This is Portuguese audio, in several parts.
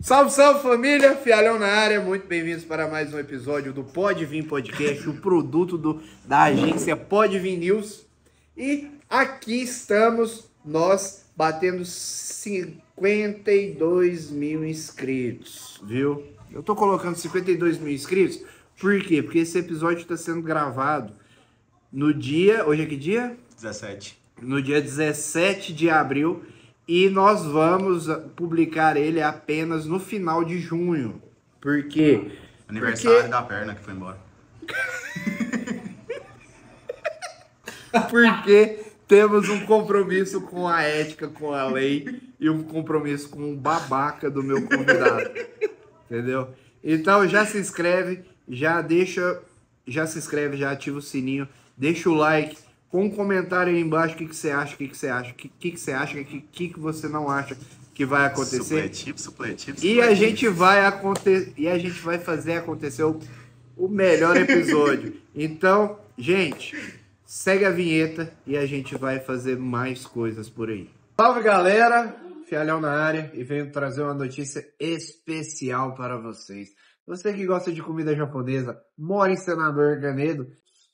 Salve, salve família, Fialhão na área, muito bem-vindos para mais um episódio do Pode Vir Podcast, o produto da agência Pode Vir News. E aqui estamos nós batendo 52 mil inscritos, viu? Eu tô colocando 52 mil inscritos, por quê? Porque esse episódio está sendo gravado no dia, hoje é que dia? 17. No dia 17 de abril. E nós vamos publicar ele apenas no final de junho. Por quê? Aniversário da perna que foi embora. Porque temos um compromisso com a ética, com a lei e um compromisso com o babaca do meu convidado. Entendeu? Então já se inscreve, já ativa o sininho, deixa o like. Com um comentário aí embaixo, o que você acha, o que você acha, o que você acha, o que você não acha que vai acontecer. Supletivo. E a gente vai fazer acontecer o melhor episódio. Então, gente, segue a vinheta e a gente vai fazer mais coisas por aí. Salve, galera! Fialhão na área e venho trazer uma notícia especial para vocês. Você que gosta de comida japonesa, mora em Senador Canedo,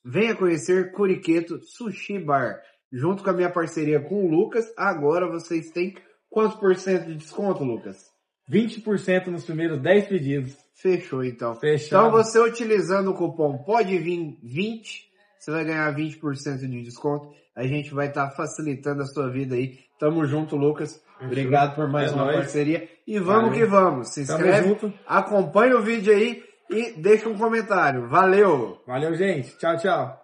venha conhecer Curiqueto Sushi Bar. Junto com a minha parceria com o Lucas, agora vocês têm quantos por cento de desconto, Lucas? 20% nos primeiros 10 pedidos. Fechou, então. Fechado. Então, você utilizando o cupom PODEVIR20, você vai ganhar 20% de desconto. A gente vai estar facilitando a sua vida aí. Tamo junto, Lucas. Fechou. Obrigado por mais uma nóis. parceria. E vamos Valeu. que vamos. Se Tamo inscreve, junto. acompanha o vídeo aí e deixa um comentário. Valeu! Valeu, gente. Tchau, tchau.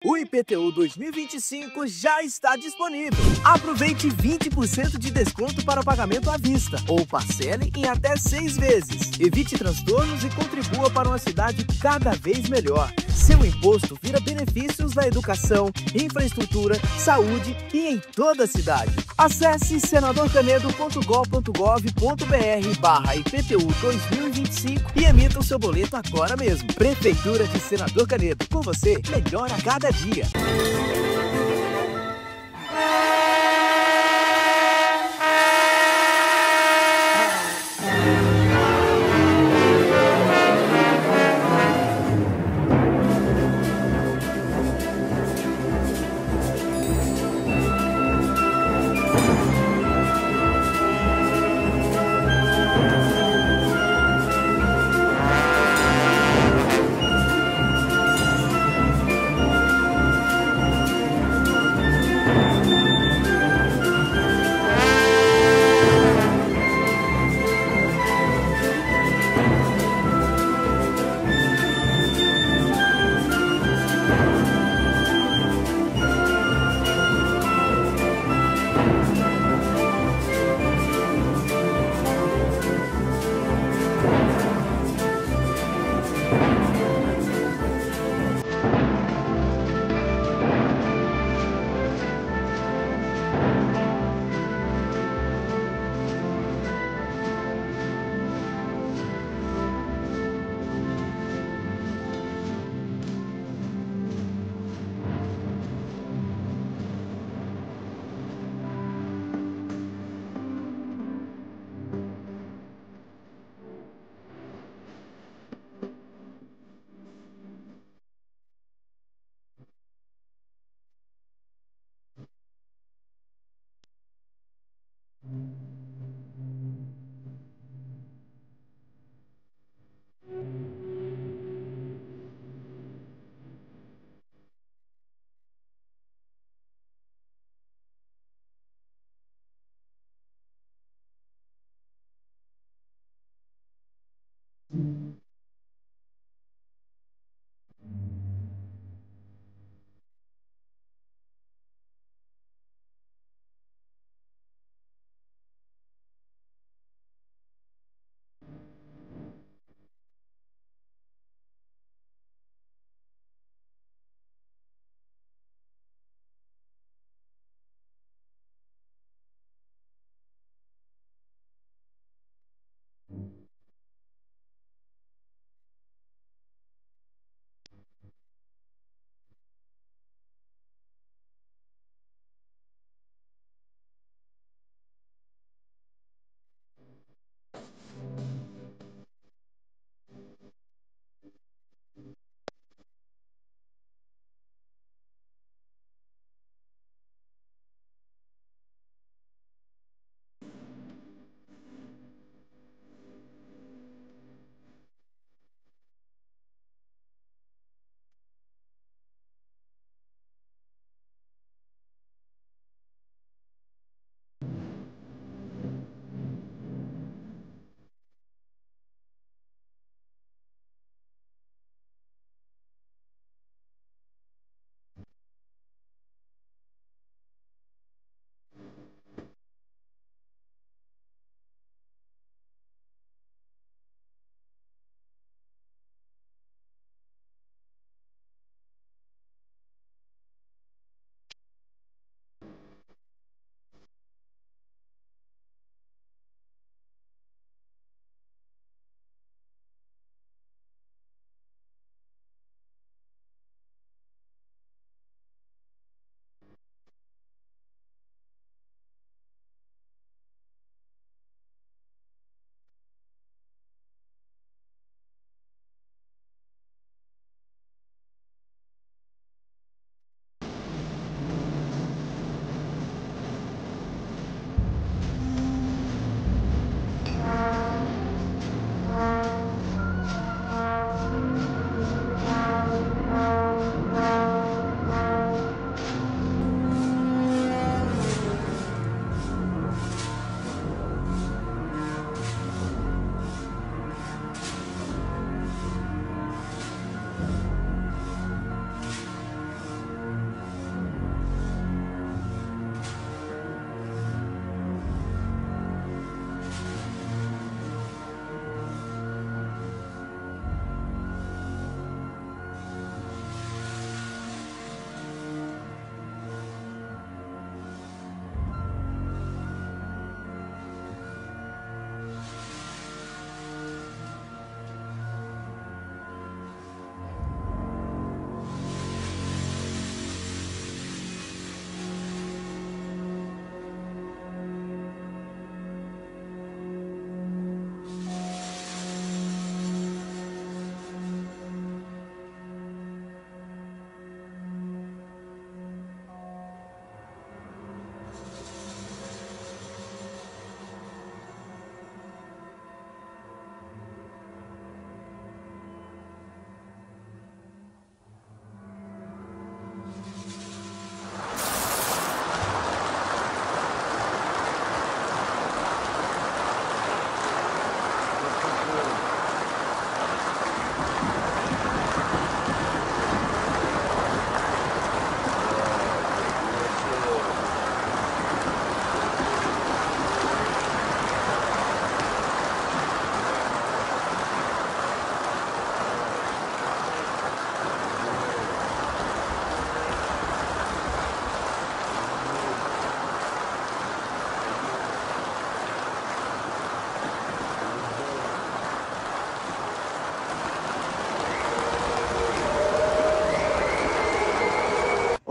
O IPTU 2025 já está disponível. Aproveite 20% de desconto para pagamento à vista ou parcele em até 6 vezes. Evite transtornos e contribua para uma cidade cada vez melhor. Seu imposto vira benefícios na educação, infraestrutura, saúde e em toda a cidade. Acesse senadorcanedo.gov.br/IPTU 2025 e emita o seu boleto agora mesmo. Prefeitura de Senador Canedo. Com você, melhora a cada dia.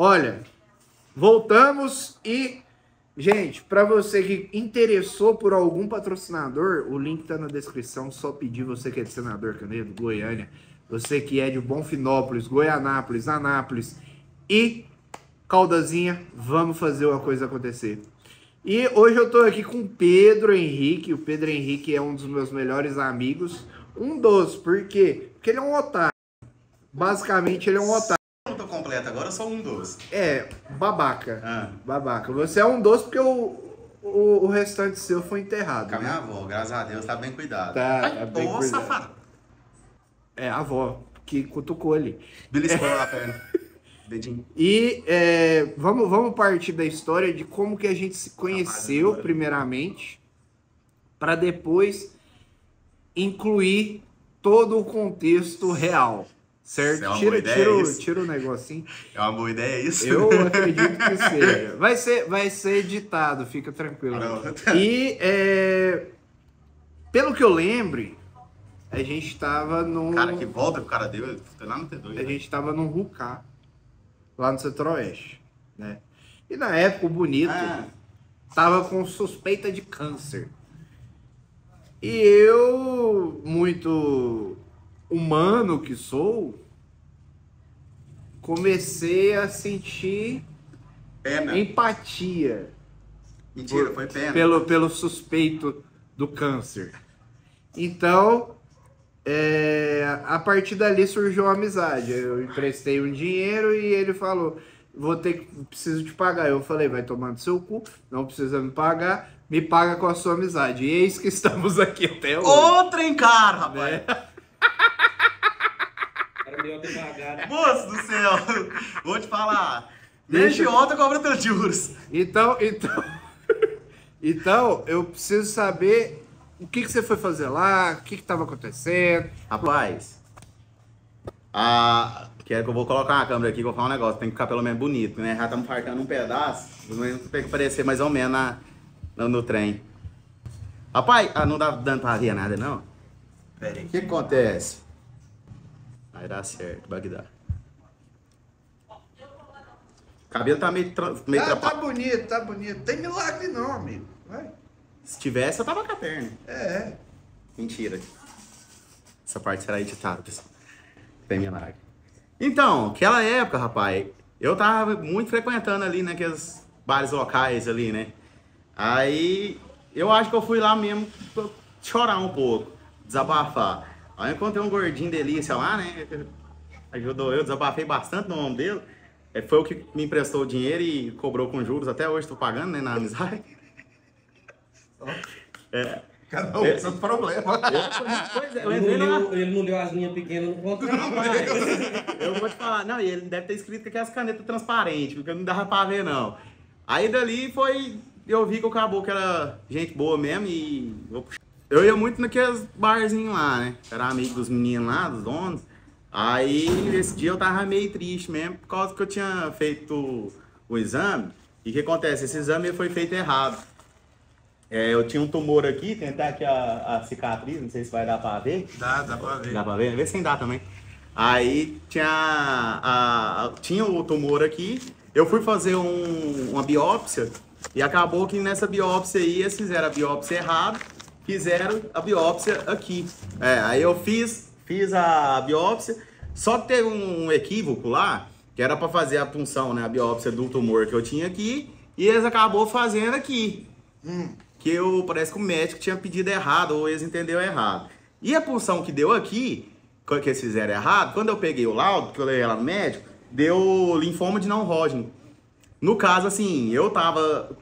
Olha, voltamos e, gente, para você que interessou por algum patrocinador, o link tá na descrição, só pedir, você que é de Senador Canedo, Goiânia, você que é de Bonfinópolis, Goianápolis, Anápolis e Caldazinha, vamos fazer uma coisa acontecer. E hoje eu tô aqui com o Pedro Henrique. O Pedro Henrique é um dos meus melhores amigos. Um dos, por quê? Porque ele é um otário. Basicamente, ele é um otário. Eu não tô completo agora, eu sou um dos. É, babaca. Ah. Babaca. Você é um dos porque o restante seu foi enterrado. Com a né? minha avó, graças a Deus, tá bem cuidado. Tá, Ai, tá bem ô, cuidado. safado. É, a avó, que cutucou ali. Beliscou a perna. Dedinho. E vamos partir da história de como que a gente se conheceu, primeiramente, para depois incluir todo o contexto real, certo? Isso é uma boa ideia, isso. Tira o negocinho. É uma boa ideia isso? Eu acredito que seja. Vai ser editado, fica tranquilo. Não. E, pelo que eu lembre, a gente tava no... Cara, que volta que o cara deu, foi lá no T2. A gente tava num Rucá, lá no Centro-Oeste, né? E na época o Bonito tava com suspeita de câncer. E eu, muito humano que sou, comecei a sentir Pena. empatia Mentira, foi pena. pelo suspeito do câncer. Então, a partir dali surgiu uma amizade. Eu emprestei um dinheiro e ele falou: preciso te pagar. Eu falei: vai tomar no seu cu, não precisa me pagar, me paga com a sua amizade. E eis que estamos aqui até hoje. Outra em cara, rapaz. Né? Moço do céu, vou te falar. Deixa- Desde ontem cobra teus juros. Então, eu preciso saber o que você foi fazer lá, o que estava acontecendo. Rapaz, quero que eu vou colocar uma câmera aqui que eu vou falar um negócio. Tem que ficar pelo menos bonito, né? Já estamos fartando um pedaço, tem que parecer mais ou menos no trem. Rapaz, não dá dando pra ver nada, não? Pera aí. O que acontece? Vai dar certo, Bagdá. O cabelo tá meio Tá atrapalhado. bonito, tá bonito. Tem milagre não, amigo. Vai. Se tivesse, eu tava com a perna. É. Mentira. Essa parte será editada, pessoal. Tem milagre. Então, aquela época, rapaz, eu tava muito frequentando ali naqueles bares locais ali, né? Aí, eu acho que eu fui lá mesmo pra chorar um pouco, desabafar. Aí eu encontrei um gordinho delícia lá, né? Ajudou eu, desabafei bastante no nome dele. Foi o que me emprestou o dinheiro e cobrou com juros. Até hoje tô pagando, né, na amizade. Cada um com seu problema. Pois é, eu entrei lá. Ele não deu as linhas pequenas no contrato. Eu vou te falar, não, e ele deve ter escrito com aquelas canetas transparentes, porque não dava pra ver, não. Aí dali eu vi que o caboclo era gente boa mesmo e eu ia muito naqueles barzinhos lá, né? Era amigo dos meninos lá, dos donos. Aí esse dia eu tava meio triste mesmo, por causa que eu tinha feito o exame. E o que acontece? Esse exame foi feito errado. Eu tinha um tumor aqui, tem até aqui a cicatriz, não sei se vai dar pra ver. Dá pra ver. Dá pra ver? Vê se dá também. Aí tinha o tumor aqui, eu fui fazer uma biópsia e acabou que nessa biópsia aí eles fizeram a biópsia errada, fizeram a biópsia aqui. Aí eu fiz a biópsia, só que teve um equívoco lá, que era pra fazer a punção, né, a biópsia do tumor que eu tinha aqui, e eles acabou fazendo aqui. Que parece que o médico tinha pedido errado, ou eles entenderam errado. E a punção que deu aqui, que eles fizeram errado, quando eu peguei o laudo, que eu levei lá no médico, deu linfoma de não Hodgkin. No caso, assim, eu tava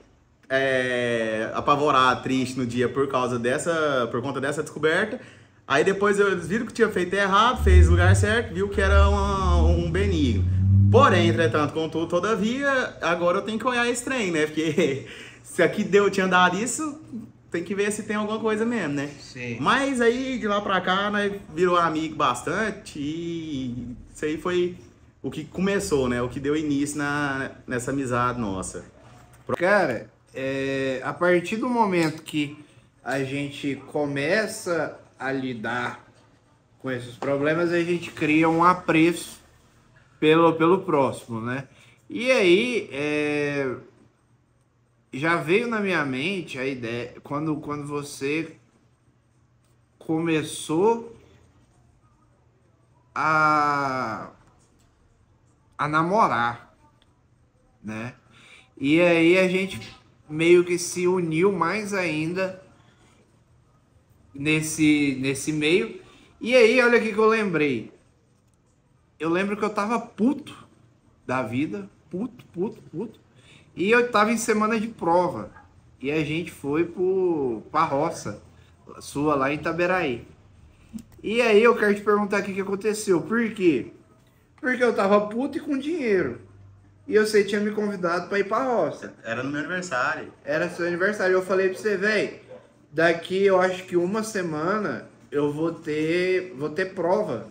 apavorado, triste no dia por conta dessa descoberta. Aí depois eles viram que tinha feito errado, fez o lugar certo, viu que era um benigno. Porém, entretanto, contudo, todavia, agora eu tenho que olhar esse trem, né? Porque se aqui tinha dado isso, tem que ver se tem alguma coisa mesmo, né? Sim. Mas aí, de lá pra cá, nós virou amigo bastante e isso aí foi o que começou, né? O que deu início nessa amizade nossa. Cara, a partir do momento que a gente começa a lidar com esses problemas, a gente cria um apreço pelo próximo, né? E aí, já veio na minha mente a ideia, quando você começou a namorar, né? E aí a gente meio que se uniu mais ainda nesse meio. E aí, olha o que eu lembrei. Eu lembro que eu tava puto da vida, puto. E eu tava em semana de prova. E a gente foi pra roça sua lá em Itaberaí. E aí eu quero te perguntar o que aconteceu. Por quê? Porque eu tava puto e com dinheiro. E você tinha me convidado pra ir pra roça. Era no meu aniversário. Era seu aniversário. Eu falei pra você, velho, daqui eu acho que uma semana eu vou ter prova.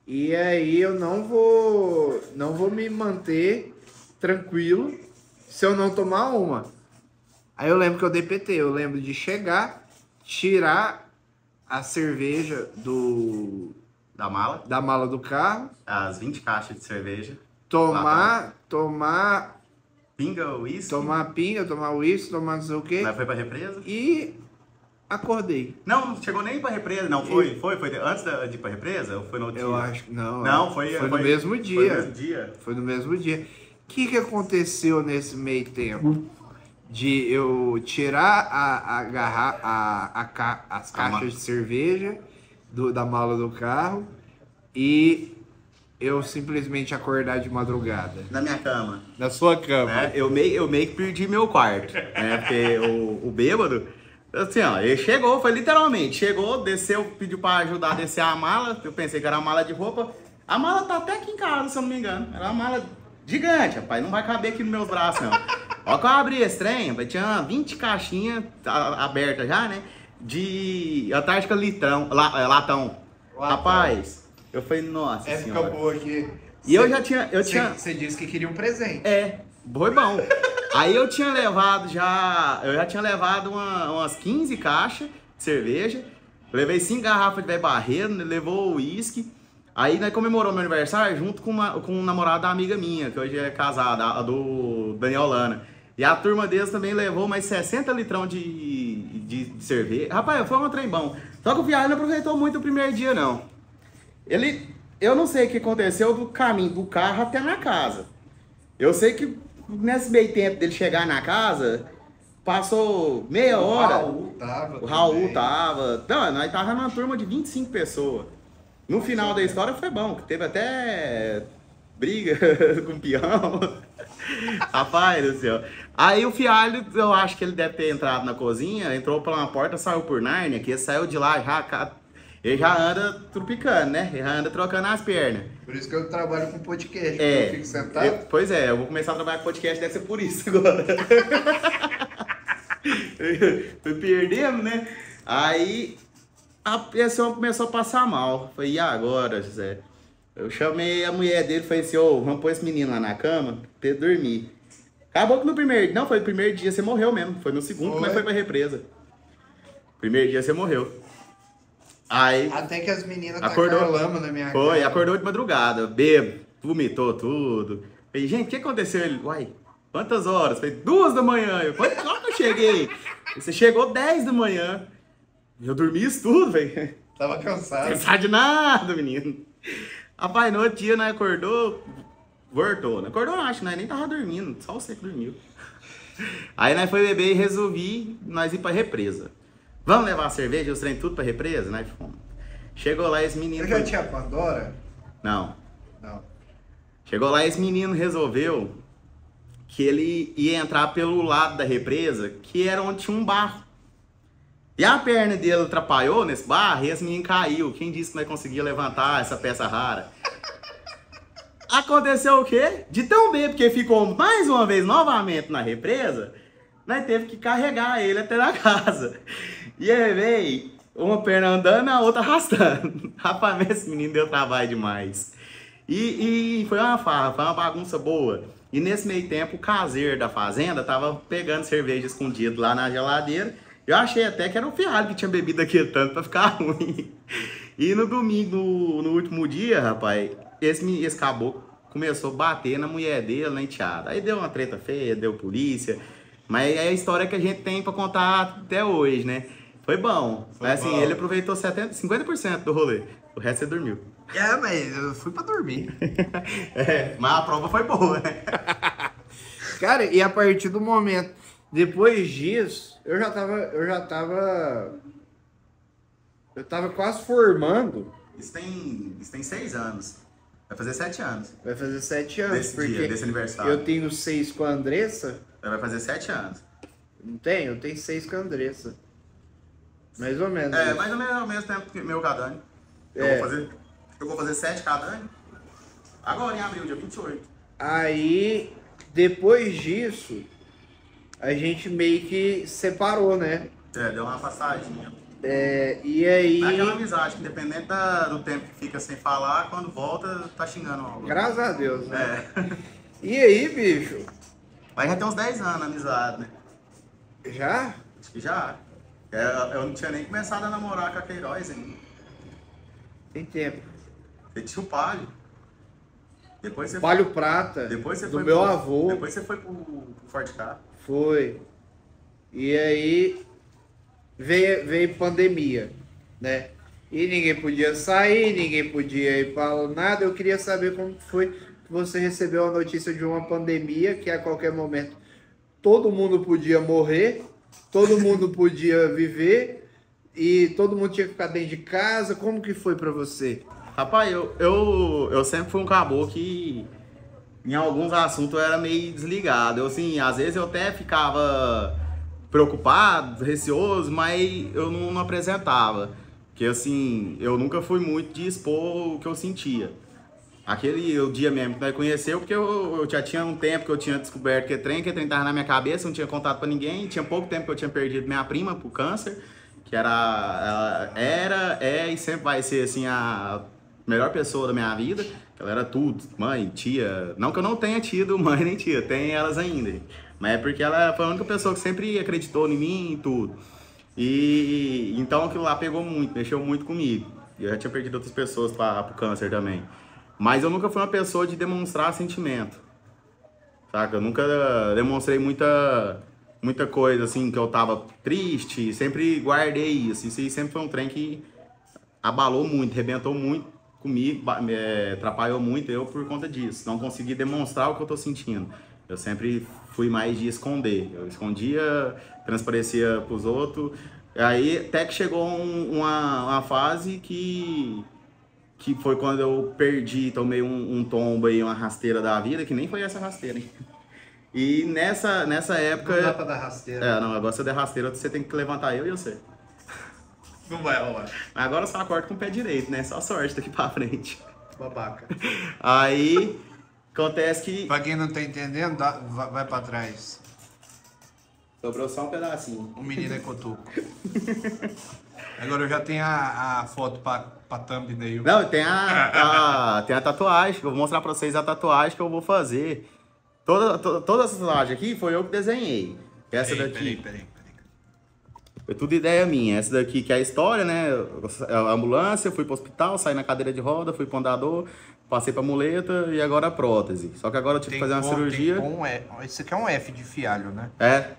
E aí eu não vou me manter tranquilo se eu não tomar uma. Aí eu lembro que eu dei PT. Eu lembro de chegar, tirar a cerveja Da mala. da mala do carro, As 20 caixas de cerveja. tomar Pinga, uísque. tomar pinga, tomar uísque, tomar não sei o quê. Nós foi pra represa? E acordei. Não chegou nem pra represa. Não, foi antes de ir pra represa? Ou foi no outro Eu dia? acho que não. Não, foi no mesmo dia. Foi no mesmo dia. Foi no mesmo dia. O que aconteceu nesse meio tempo? De eu tirar as caixas de cerveja da mala do carro e eu simplesmente acordar de madrugada. Na minha cama. Na sua cama. Né? Eu meio que perdi meu quarto. Né? Porque o bêbado, assim, ó, ele chegou, foi literalmente, chegou, desceu, pediu pra ajudar a descer a mala. Eu pensei que era uma mala de roupa. A mala tá até aqui em casa, se eu não me engano. Era uma mala gigante, rapaz, não vai caber aqui nos meus braços, não. Ó, que eu abri esse trem, rapaz, tinha 20 caixinhas abertas já, né? De Antártica latão. Rapaz, eu falei, nossa senhora. boa aqui. E eu já tinha... Você disse que queria um presente. Foi bom. Aí eu tinha levado umas 15 caixas de cerveja, levei 5 garrafas de velho barreiro, levou o uísque. Aí nós comemorou meu aniversário junto com um namorado da amiga minha, que hoje é casada, a do Daniel Lana. E a turma deles também levou mais 60 litrão de cerveja. Rapaz, foi um trem bom. Só que o viagem não aproveitou muito o primeiro dia, não. Eu não sei o que aconteceu do caminho do carro até na casa. Eu sei que nesse meio tempo dele chegar na casa, passou meia hora. O Raul tava. Não, nós tava numa turma de 25 pessoas. No final da história foi bom, que teve até briga com o peão. Rapaz do céu. Aí o Fialho, eu acho que ele deve ter entrado na cozinha, entrou pela uma porta, saiu por Nárnia, que ele saiu de lá, ele já anda trupicando, né? Ele já anda trocando as pernas. Por isso que eu trabalho com podcast, eu fico sentado. Pois é, eu vou começar a trabalhar com podcast, deve ser por isso agora. Tô perdendo, né? Aí a pessoa começou a passar mal. Falei, e agora, José? Eu chamei a mulher dele e falei assim, vamos pôr esse menino lá na cama pra ele dormir. Acabou que não, foi o primeiro dia, você morreu mesmo. Foi no segundo, mas foi pra represa. Primeiro dia você morreu. Aí, até que as meninas acordou, tacaram lama na minha cara. cara. Acordou de madrugada, bêbado, vomitou tudo. Falei, gente, o que aconteceu? Ele, uai, quantas horas? Falei, 2 da manhã. Quantas horas eu cheguei? Você chegou 10 da manhã. Eu dormi isso tudo, velho. Tava cansado. Cansado de nada, menino. Rapaz, no outro dia, nós acordou, voltou. Não acordou, acho, nós nem tava dormindo, só você que dormiu. Aí nós foi beber e resolvi nós ir pra represa. Vamos levar a cerveja e os trem tudo pra represa? Nós fomos. Chegou lá esse menino... Você já tinha Pandora? Não. Não. Chegou lá esse menino resolveu que ele ia entrar pelo lado da represa, que era onde tinha um barro. E a perna dele atrapalhou nesse barro e esse menino caiu. Quem disse que nós conseguia levantar essa peça rara? Aconteceu o quê? De tão bem, porque ficou mais uma vez novamente na represa, nós teve que carregar ele até na casa. E aí, véi, uma perna andando, a outra arrastando. Rapaz, esse menino deu trabalho demais. E foi uma farra, foi uma bagunça boa. E nesse meio tempo, o caseiro da fazenda tava pegando cerveja escondido lá na geladeira. Eu achei até que era o Fialho que tinha bebido aquele tanto pra ficar ruim. E no domingo, no último dia, rapaz, esse caboclo começou a bater na mulher dele, na enteada. Aí deu uma treta feia, deu polícia. Mas é a história que a gente tem pra contar até hoje, né? Foi bom. Mas assim, ele aproveitou 50% do rolê. O resto ele dormiu. Mas eu fui pra dormir. Mas a prova foi boa, né? Cara, e a partir do momento, depois disso, eu tava quase formando. Isso tem 6 anos. Vai fazer 7 anos. Vai fazer 7 anos. Desse porque dia, desse aniversário. eu tenho 6 com a Andressa. Vai fazer 7 anos. Não tenho? Eu tenho 6 com a Andressa. Mais ou menos. Mais ou menos ao mesmo tempo que meu com a Dani. Eu vou fazer 7 com a Dani. Agora em abril, dia 28. Aí, depois disso, a gente meio que separou, né? Deu uma passadinha. E aí... É aquela amizade, que independente do tempo que fica sem falar, quando volta, tá xingando algo. Graças a Deus, né? E aí, bicho? Mas já tem uns 10 anos a amizade, né? Já? Acho que já. Eu não tinha nem começado a namorar com a Queiroz ainda. Tem tempo. Você tinha o Palio. Depois você Palio Prata, depois você do foi meu avô. Depois você foi pro Ford Car. Foi. E aí veio pandemia, né? E ninguém podia sair, ninguém podia ir para nada. Eu queria saber como foi que você recebeu a notícia de uma pandemia que a qualquer momento todo mundo podia morrer, todo mundo podia viver e todo mundo tinha que ficar dentro de casa. Como que foi para você? Rapaz, eu sempre fui um caboclo que em alguns assuntos eu era meio desligado. Assim, às vezes eu até ficava preocupado, receoso, mas eu não apresentava. Porque assim, eu nunca fui muito de expor o que eu sentia. O dia mesmo que nós conheceu, porque eu já tinha um tempo que eu tinha descoberto que trem tava na minha cabeça, não tinha contato pra ninguém. Tinha pouco tempo que eu tinha perdido minha prima pro câncer, que é e sempre vai ser assim a melhor pessoa da minha vida. Ela era tudo, mãe, tia. Não que eu não tenha tido mãe nem tia, tem elas ainda. Mas é porque ela foi a única pessoa que sempre acreditou em mim e tudo. E então aquilo lá pegou muito, mexeu muito comigo. Eu já tinha perdido outras pessoas pro câncer também. Mas eu nunca fui uma pessoa de demonstrar sentimento. Saca? Eu nunca demonstrei muita coisa assim, que eu tava triste. Sempre guardei isso. Isso aí sempre foi um trem que abalou muito, arrebentou muito comigo, atrapalhou muito eu por conta disso. Não consegui demonstrar o que eu tô sentindo. Eu sempre fui mais de esconder. Eu escondia, transparecia pros outros. Aí até que chegou uma fase que foi quando eu tomei um tombo aí, uma rasteira da vida, que nem foi essa rasteira, hein? E nessa época... Não dá pra dar rasteira. Não, agora se eu der rasteira, você tem que levantar eu e você. Não vai rolar. Agora eu só acordo com o pé direito, né? Só sorte daqui pra frente. Babaca. Aí, acontece que... Pra quem não tá entendendo, vai pra trás. Sobrou só um pedacinho. O menino é cotoco. Agora eu já tenho a foto pra thumbnail. Não, tem a tatuagem, que eu vou mostrar pra vocês a tatuagem que eu vou fazer. Toda essa tatuagem aqui foi eu que desenhei. Essa daqui... Peraí. Foi tudo ideia minha. Essa daqui que é a história, né? A ambulância, fui pro hospital, saí na cadeira de roda, fui pro andador, passei pra muleta e agora a prótese. Só que agora eu tive que fazer uma cirurgia. Esse aqui é um F de fialho, né? É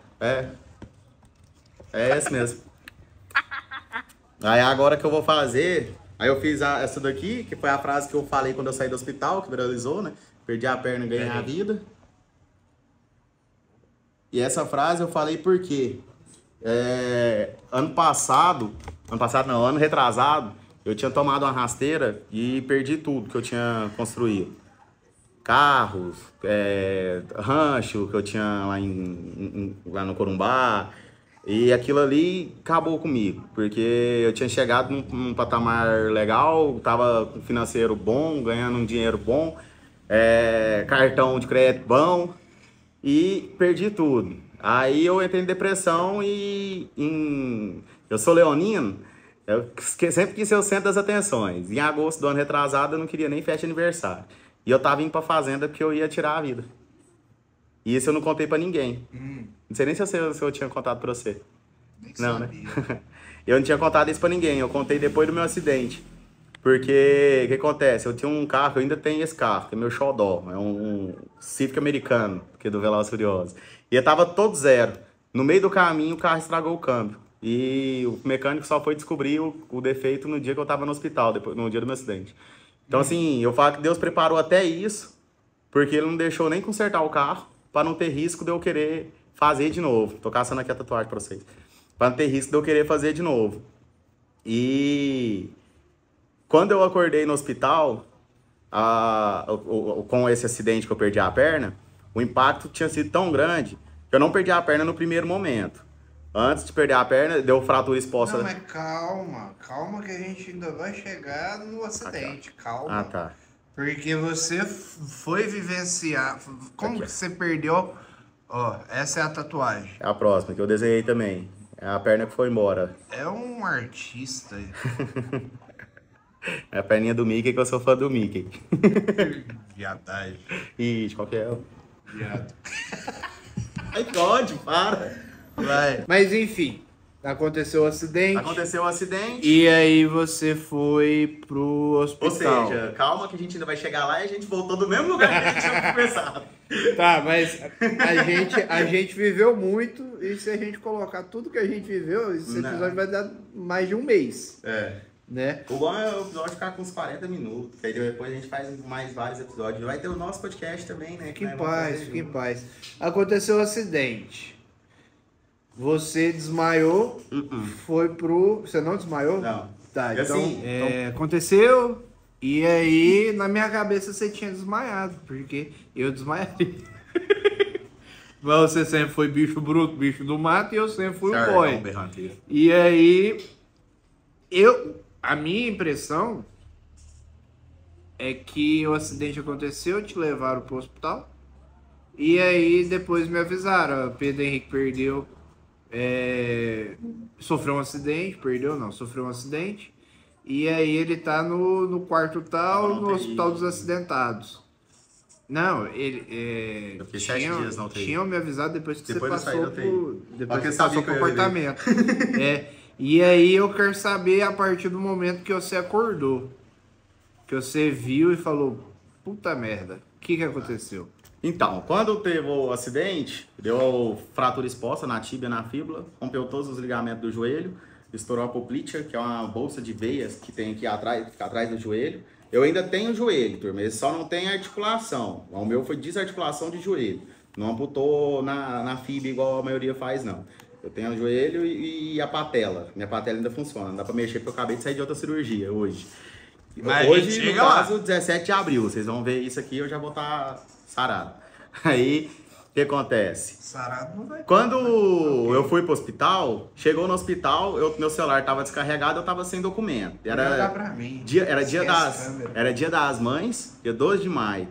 esse mesmo. Aí agora que eu vou fazer... Aí eu fiz essa daqui, que foi a frase que eu falei quando eu saí do hospital, que viralizou, né? Perdi a perna e ganhei a vida. E essa frase eu falei por quê? Ano retrasado, eu tinha tomado uma rasteira e perdi tudo que eu tinha construído. Carros, rancho que eu tinha lá no Corumbá. E aquilo ali acabou comigo, porque eu tinha chegado num patamar legal, tava com financeiro bom, ganhando um dinheiro bom, cartão de crédito bom, e perdi tudo. Aí eu entrei em depressão eu sou leonino, eu sempre quis ser o centro das atenções. Em agosto do ano retrasado eu não queria nem festa de aniversário. E eu tava indo pra fazenda porque eu ia tirar a vida. E isso eu não contei pra ninguém. Não sei nem se eu tinha contado pra você. Nem não, sabia. Né? Eu não tinha contado isso pra ninguém. Eu contei depois do meu acidente. Porque o que acontece? Eu tinha um carro, eu ainda tenho esse carro, que é meu xodó. É um Civic americano, que é do Velozes e Furiosos. E eu tava todo zero. No meio do caminho, o carro estragou o câmbio. E o mecânico só foi descobrir o defeito no dia que eu tava no hospital, no dia do meu acidente. Então, assim, eu falo que Deus preparou até isso, porque Ele não deixou nem consertar o carro, para não ter risco de eu querer fazer de novo. Tô caçando aqui a tatuagem pra vocês. Para não ter risco de eu querer fazer de novo. E quando eu acordei no hospital, com esse acidente que eu perdi a perna, o impacto tinha sido tão grande que eu não perdi a perna no primeiro momento. Antes de perder a perna, deu fratura exposta. Não, mas calma que a gente ainda vai chegar no acidente, calma. Ah, tá. Porque você foi vivenciar, como que você perdeu, ó, essa é a tatuagem. É a próxima, que eu desenhei também. É a perna que foi embora. É um artista. É a perninha do Mickey, que eu sou fã do Mickey. Viadagem. Ixi, qual que é? Viado. Ai, pode, para. Vai. Mas enfim, aconteceu o acidente. Aconteceu o acidente. E aí você foi pro hospital. Ou seja, calma que a gente ainda vai chegar lá e a gente voltou do mesmo lugar que a gente tinha começado. Tá, mas a gente viveu muito e se a gente colocar tudo que a gente viveu, esse episódio vai dar mais de um mês. É. Né? O bom é o episódio ficar com uns 40 minutos. Aí depois a gente faz mais vários episódios. Vai ter o nosso podcast também, né? Fique em paz. Aconteceu o acidente. Você desmaiou, foi pro... Você não desmaiou? Não. Tá, então, aconteceu, e aí na minha cabeça você tinha desmaiado, porque eu desmaiei. Mas você sempre foi bicho bruto, bicho do mato, e eu sempre fui o boy. E aí, a minha impressão é que o acidente aconteceu, te levaram pro hospital, e aí depois me avisaram, Pedro Henrique perdeu... sofreu um acidente, sofreu um acidente, e aí ele tá no quarto tal, no hospital dos acidentados. Não, ele eu fiquei 7 dias na UTI. Tinham me avisado depois que depois você passou depois que você passou o comportamento. E aí eu quero saber a partir do momento que você acordou, que você viu e falou, puta merda, o que aconteceu? Então, quando teve o acidente, deu fratura exposta na tíbia, na fíbula, rompeu todos os ligamentos do joelho, estourou a poplítea, que é uma bolsa de veias que tem aqui atrás, fica atrás do joelho. Eu ainda tenho joelho, turma, ele só não tem articulação. O meu foi desarticulação de joelho. Não amputou na fíbula igual a maioria faz, não. Eu tenho o joelho e a patela. Minha patela ainda funciona, não dá pra mexer porque eu acabei de sair de outra cirurgia hoje. Mas hoje, no caso, 17 de abril. Vocês vão ver isso aqui, eu já vou estar sarado. Aí, o que acontece? Sarado não vai. Quando eu fui pro hospital, chegou no hospital, meu celular estava descarregado, eu estava sem documento. Era dia das mães, dia 12 de maio.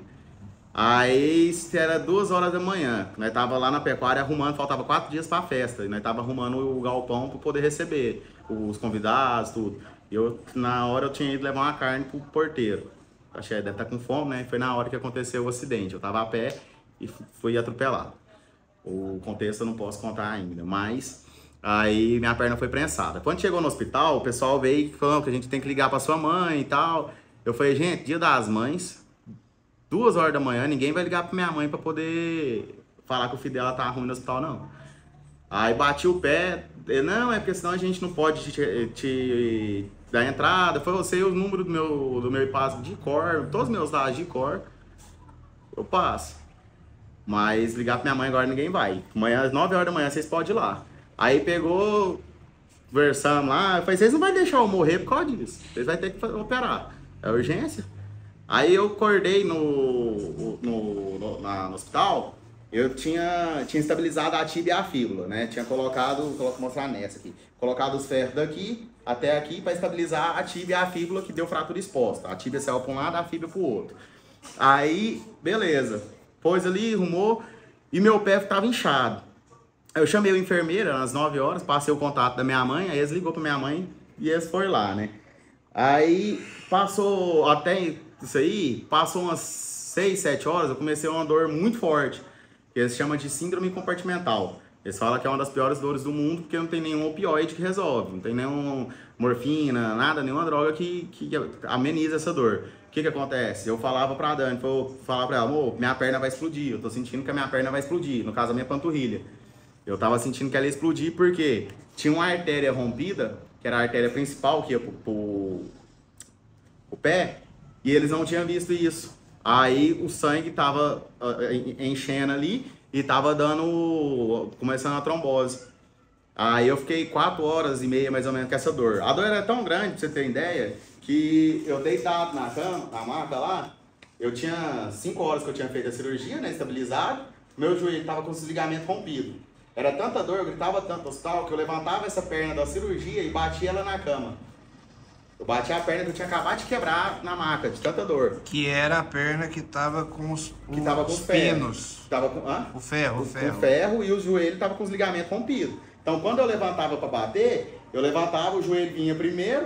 Aí era 2 horas da manhã. Nós tava lá na pecuária arrumando, faltava 4 dias para a festa. E nós tava arrumando o galpão para poder receber os convidados, tudo. Na hora eu tinha ido levar uma carne pro porteiro. Achei, deve estar com fome, né? Foi na hora que aconteceu o acidente. Eu tava a pé e fui atropelado. O contexto eu não posso contar ainda, mas aí minha perna foi prensada. Quando chegou no hospital, o pessoal veio e falou que a gente tem que ligar para sua mãe e tal. Eu falei, gente, dia das mães, 2 horas da manhã, ninguém vai ligar para minha mãe para poder falar que o filho dela tá ruim no hospital, não. Aí bati o pé, não, é porque senão a gente não pode te dar entrada. Foi você o número do meu passo de cor, todos os meus dados de cor, eu passo. Mas ligar pra minha mãe agora ninguém vai. Amanhã às 9 horas da manhã vocês podem ir lá. Aí pegou, conversamos lá, eu falei, vocês não vão deixar eu morrer por causa disso. Vocês vão ter que operar. É urgência. Aí eu acordei no hospital, eu tinha estabilizado a tíbia e a fíbula, né? Tinha colocado, vou mostrar nessa aqui, colocado os ferros daqui até aqui para estabilizar a tíbia e a fíbula que deu fratura exposta. A tíbia saiu para um lado, a fíbula para o outro. Aí, beleza. Pôs ali, arrumou, e meu pé estava inchado. Eu chamei a enfermeira às 9 horas, passei o contato da minha mãe, aí eles ligou para minha mãe e eles foram lá, né? Aí passou até isso aí, passou umas 6, 7 horas, eu comecei uma dor muito forte, que eles chamam de síndrome compartimental. Eles falam que é uma das piores dores do mundo porque não tem nenhum opioide que resolve, não tem nenhuma morfina, nada, nenhuma droga que ameniza essa dor. O que acontece? Eu falava pra Dani, eu falava pra ela, amor, minha perna vai explodir, eu tô sentindo que a minha perna vai explodir, no caso a minha panturrilha. Eu tava sentindo que ela ia explodir porque tinha uma artéria rompida, que era a artéria principal que ia pro pé, e eles não tinham visto isso. Aí o sangue tava enchendo ali e tava começando a trombose. Aí eu fiquei 4 horas e meia mais ou menos com essa dor. A dor era tão grande, pra você ter ideia, que eu deitado na cama, na maca lá, eu tinha 5 horas que eu tinha feito a cirurgia, né, estabilizado, meu joelho tava com os ligamentos rompidos. Era tanta dor, eu gritava tanto no hospital, que eu levantava essa perna da cirurgia e batia ela na cama. Eu bati a perna que eu tinha acabado de quebrar na maca, de tanta dor. Que era a perna que tava com os pinos. Tava com, o ferro. O ferro e o joelho tava com os ligamentos rompidos. Então quando eu levantava para bater, eu levantava, o joelho vinha primeiro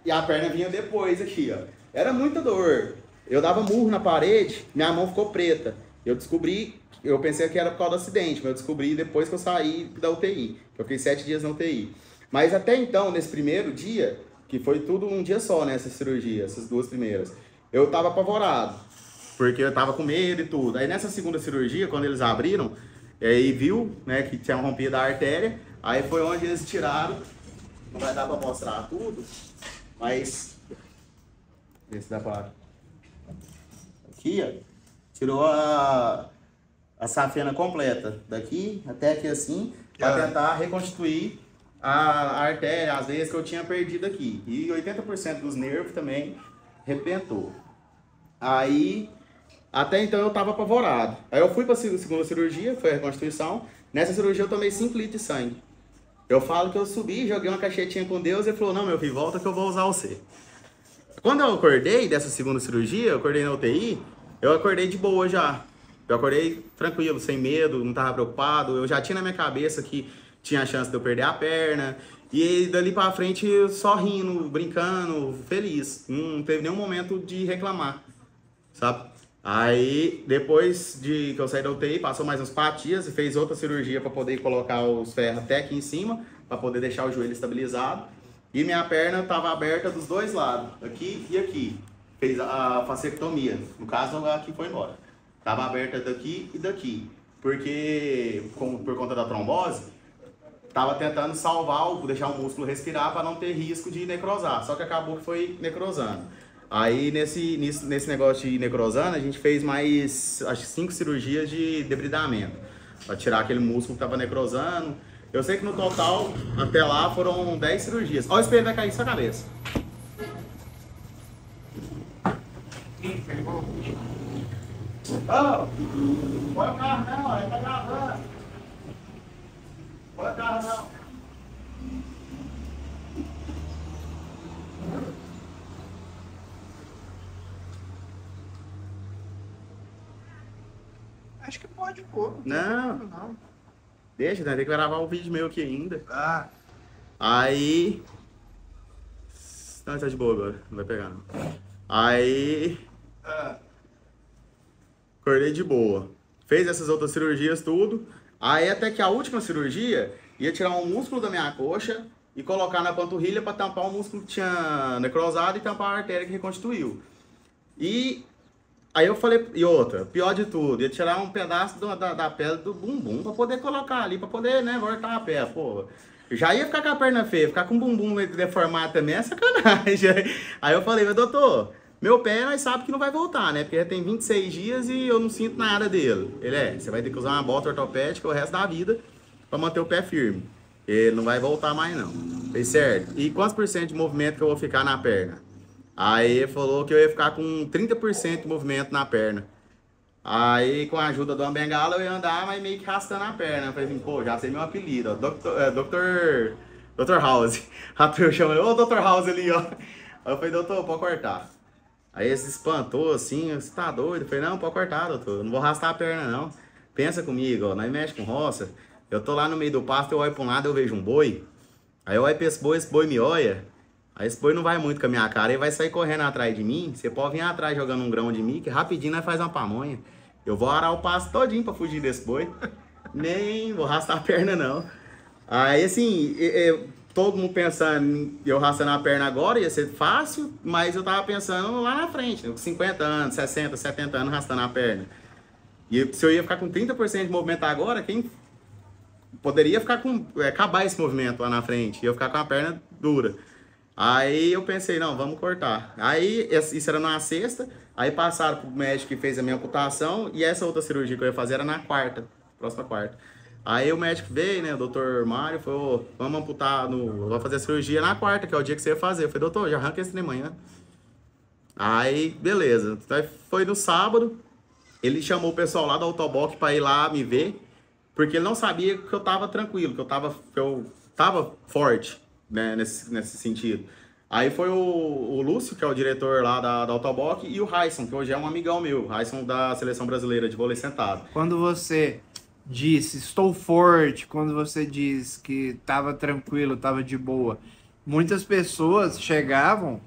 e a perna vinha depois aqui, ó. Era muita dor. Eu dava murro na parede, minha mão ficou preta. Eu descobri, eu pensei que era por causa do acidente, mas eu descobri depois que eu saí da UTI. Eu fiquei 7 dias na UTI. Mas até então, nesse primeiro dia, que foi tudo um dia só, né, essa cirurgia, essas 2 primeiras, eu tava apavorado, porque eu tava com medo e tudo. Aí nessa segunda cirurgia, quando eles abriram, aí viu, né, que tinha rompido a artéria, aí foi onde eles tiraram, não vai dar pra mostrar tudo, mas, vê se dá pra... Aqui, ó, tirou a safena completa, daqui até aqui assim, pra tentar reconstituir a artéria, as veias que eu tinha perdido aqui. E 80% dos nervos também arrebentou. Aí, até então eu tava apavorado. Aí eu fui pra segunda cirurgia, foi a reconstituição. Nessa cirurgia eu tomei 5 litros de sangue. Eu falo que eu subi, joguei uma caixetinha com Deus e ele falou, não, meu filho, volta que eu vou usar você. Quando eu acordei dessa segunda cirurgia, eu acordei na UTI, eu acordei de boa já. Eu acordei tranquilo, sem medo, não tava preocupado. Eu já tinha na minha cabeça que tinha a chance de eu perder a perna. E dali pra frente, só rindo, brincando, feliz. Não teve nenhum momento de reclamar, sabe? Aí, depois que eu saí da UTI, passou mais uns 4 dias e fez outra cirurgia pra poder colocar os ferros até aqui em cima, pra poder deixar o joelho estabilizado. E minha perna tava aberta dos 2 lados, aqui e aqui. Fez a fasectomia. No caso, aqui foi embora. Tava aberta daqui e daqui. Porque, por conta da trombose, tava tentando salvar, deixar o músculo respirar para não ter risco de necrosar. Só que acabou que foi necrosando. Aí, nesse negócio de necrosando, a gente fez mais, acho que 5 cirurgias de debridamento. Para tirar aquele músculo que tava necrosando. Eu sei que no total, até lá, foram 10 cirurgias. Ó, o espelho vai cair na sua cabeça. Ô, põe o carro não, ele tá gravando. Põe o carro não. Acho que pode pôr. Não. Deixa, tem que gravar o vídeo meu aqui ainda. Ah. Aí... Não, tá de boa agora, não vai pegar não. Aí... Acordei de boa. Fez essas outras cirurgias, tudo. Aí até que a última cirurgia ia tirar um músculo da minha coxa e colocar na panturrilha para tampar o músculo que tinha necrosado e tampar a artéria que reconstituiu. E aí eu falei, e outra, pior de tudo, ia tirar um pedaço da pele do bumbum para poder colocar ali, para poder, né, voltar a pé, porra. Já ia ficar com a perna feia, ficar com o bumbum deformado também é sacanagem. Aí eu falei, mas doutor, meu pé nós sabemos que não vai voltar, né? Porque já tem 26 dias e eu não sinto nada dele. Ele você vai ter que usar uma bota ortopédica o resto da vida para manter o pé firme. Ele não vai voltar mais não. Falei, certo. E quantos por cento de movimento que eu vou ficar na perna? Aí ele falou que eu ia ficar com 30% de movimento na perna. Aí com a ajuda de uma bengala eu ia andar, mas meio que arrastando a perna. Eu falei assim, pô, já sei meu apelido, ó. Dr. House. Eu chamo ele, ô Dr. House ali, ó. Aí eu falei, doutor, pode cortar. Aí ele se espantou assim, você tá doido? Eu falei, não, pode cortar, doutor, não vou arrastar a perna não. Pensa comigo, ó, nós mexe com roça. Eu tô lá no meio do pasto, eu olho pra um lado, eu vejo um boi. Aí eu olho pra esse boi me olha. Aí esse boi não vai muito com a minha cara, ele vai sair correndo atrás de mim. Você pode vir atrás jogando um grão de mim, que rapidinho nós faz uma pamonha. Eu vou arar o pasto todinho pra fugir desse boi. Nem vou arrastar a perna, não. Aí, assim, todo mundo pensando em eu arrastando a perna agora ia ser fácil, mas eu tava pensando lá na frente, né? Com 50 anos, 60, 70 anos arrastando a perna. E se eu ia ficar com 30% de movimento agora, quem poderia ficar acabar esse movimento lá na frente? Ia ficar com a perna dura. Aí eu pensei, não, vamos cortar. Aí, isso era na sexta, aí passaram pro médico que fez a minha amputação, e essa outra cirurgia que eu ia fazer era na quarta, próxima quarta. Aí o médico veio, né, o doutor Mário, falou, vamos amputar, vamos fazer a cirurgia na quarta, que é o dia que você ia fazer. Eu falei, doutor, já arranca esse de manhã. Aí, beleza. Então, foi no sábado, ele chamou o pessoal lá do Autoboc para ir lá me ver, porque ele não sabia que eu tava tranquilo, que eu tava forte, né, nesse sentido. Aí foi o Lúcio, que é o diretor lá da Autoboc, e o Raison, que hoje é um amigão meu, Raison da Seleção Brasileira de Vôlei Sentado. Quando você disse, estou forte, quando você diz que estava tranquilo, estava de boa, muitas pessoas chegavam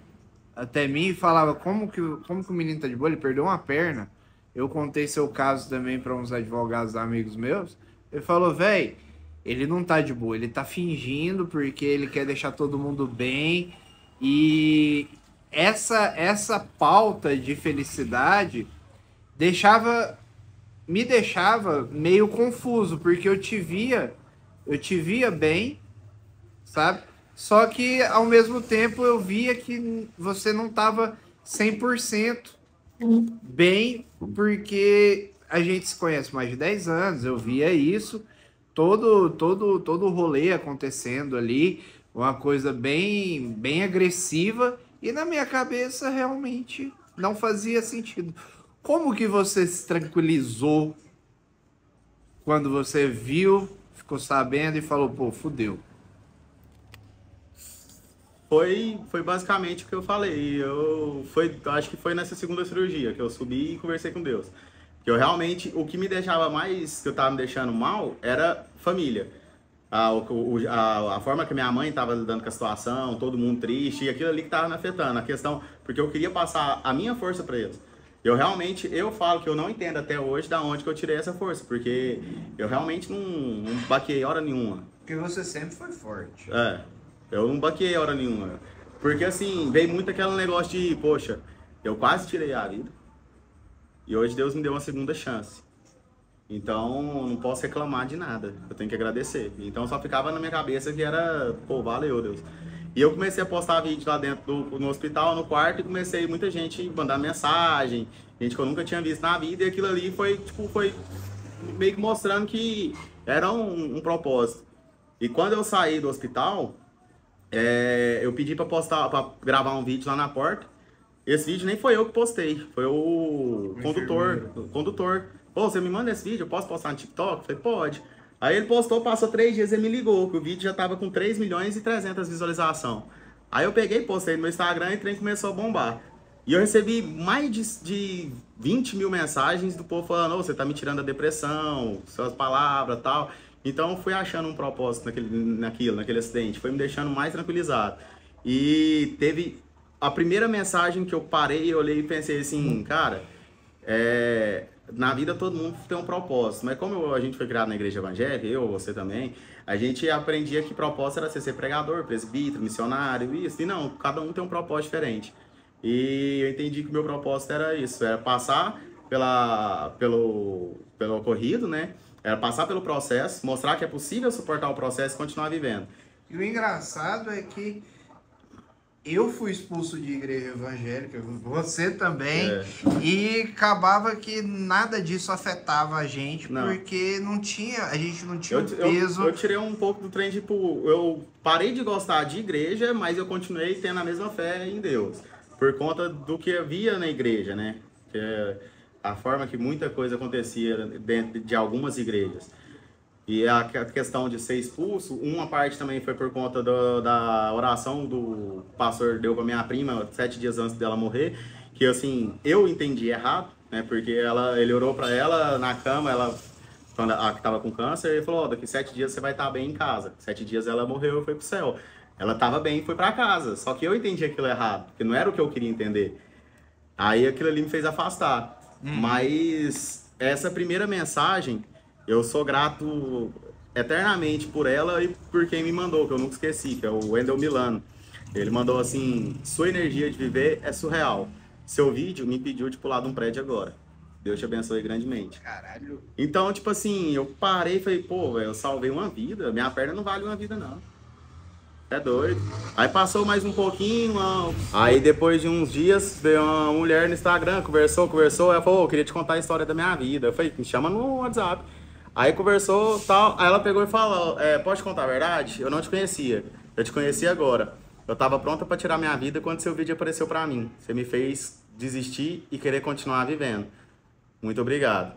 até mim e falavam, como que o menino tá de boa? Ele perdeu uma perna. Eu contei seu caso também para uns advogados amigos meus. Ele falou, velho, ele não tá de boa, ele tá fingindo porque ele quer deixar todo mundo bem. E essa pauta de felicidade me deixava meio confuso, porque eu te via bem, sabe? Só que ao mesmo tempo eu via que você não tava 100% bem, porque a gente se conhece mais de 10 anos, eu via isso, todo o rolê acontecendo ali, uma coisa bem agressiva, e na minha cabeça realmente não fazia sentido. Como que você se tranquilizou quando você viu, ficou sabendo e falou, pô, fudeu? Foi basicamente o que eu falei. Acho que foi nessa segunda cirurgia que eu subi e conversei com Deus. Que eu realmente, o que me deixava mais, que eu tava me deixando mal, era família. A forma que minha mãe estava lidando com a situação, todo mundo triste, e aquilo ali que estava me afetando. A questão, porque eu queria passar a minha força para eles. Eu falo que eu não entendo até hoje da onde que eu tirei essa força, porque eu realmente não baqueei hora nenhuma. Porque você sempre foi forte. Eu não baqueei hora nenhuma. Porque assim, veio muito aquele negócio de, poxa, eu quase tirei a vida, e hoje Deus me deu uma segunda chance. Então, não posso reclamar de nada, eu tenho que agradecer. Então, só ficava na minha cabeça que era, pô, valeu, Deus. E eu comecei a postar vídeo lá dentro no hospital, no quarto, e comecei muita gente mandar mensagem, gente que eu nunca tinha visto na vida, e aquilo ali foi meio que mostrando que era um propósito. E quando eu saí do hospital, eu pedi para gravar um vídeo lá na porta. Esse vídeo nem foi eu que postei, foi o condutor. Pô, você me manda esse vídeo, eu posso postar no TikTok? Eu falei, pode. Aí ele postou, passou 3 dias e me ligou, que o vídeo já tava com 3.300.000 visualizações. Aí eu peguei, postei no meu Instagram e o trem começou a bombar. E eu recebi mais de 20 mil mensagens do povo falando, você tá me tirando da depressão, suas palavras e tal. Então eu fui achando um propósito naquele acidente, foi me deixando mais tranquilizado. E teve a primeira mensagem que eu parei, eu olhei e pensei assim, cara, na vida todo mundo tem um propósito, mas como a gente foi criado na igreja evangélica, você também, a gente aprendia que propósito era ser pregador, presbítero, missionário, isso, e não, cada um tem um propósito diferente. E eu entendi que o meu propósito era isso, era passar pelo ocorrido, né? Era passar pelo processo, mostrar que é possível suportar o processo e continuar vivendo. E o engraçado é que eu fui expulso de igreja evangélica, você também, e acabava que nada disso afetava a gente, porque a gente não tinha peso. Eu tirei um pouco do trem, tipo, eu parei de gostar de igreja, mas eu continuei tendo a mesma fé em Deus, por conta do que havia na igreja, né? Que é a forma que muita coisa acontecia dentro de algumas igrejas. E a questão de ser expulso, uma parte também foi por conta da oração do pastor deu para minha prima 7 dias antes dela morrer, que assim, eu entendi errado, né? Porque ele orou para ela na cama, quando ela estava com câncer, ele falou, daqui 7 dias você vai estar bem em casa. 7 dias ela morreu e foi pro céu. Ela estava bem e foi para casa, só que eu entendi aquilo errado, porque não era o que eu queria entender. Aí aquilo ali me fez afastar. Mas essa primeira mensagem, eu sou grato eternamente por ela e por quem me mandou, que eu nunca esqueci, que é o Wendel Milano. Ele mandou assim: sua energia de viver é surreal. Seu vídeo me impediu de pular de um prédio agora. Deus te abençoe grandemente. Caralho. Então, tipo assim, eu parei e falei, pô, velho, eu salvei uma vida, minha perna não vale uma vida, não. É doido. Aí passou mais um pouquinho, aí depois de uns dias, veio uma mulher no Instagram, conversou, ela falou, queria te contar a história da minha vida. Eu falei, me chama no WhatsApp. Aí conversou, tal, aí ela pegou e falou, pode contar a verdade? Eu não te conhecia, eu te conheci agora. Eu tava pronta pra tirar minha vida quando seu vídeo apareceu pra mim. Você me fez desistir e querer continuar vivendo. Muito obrigado.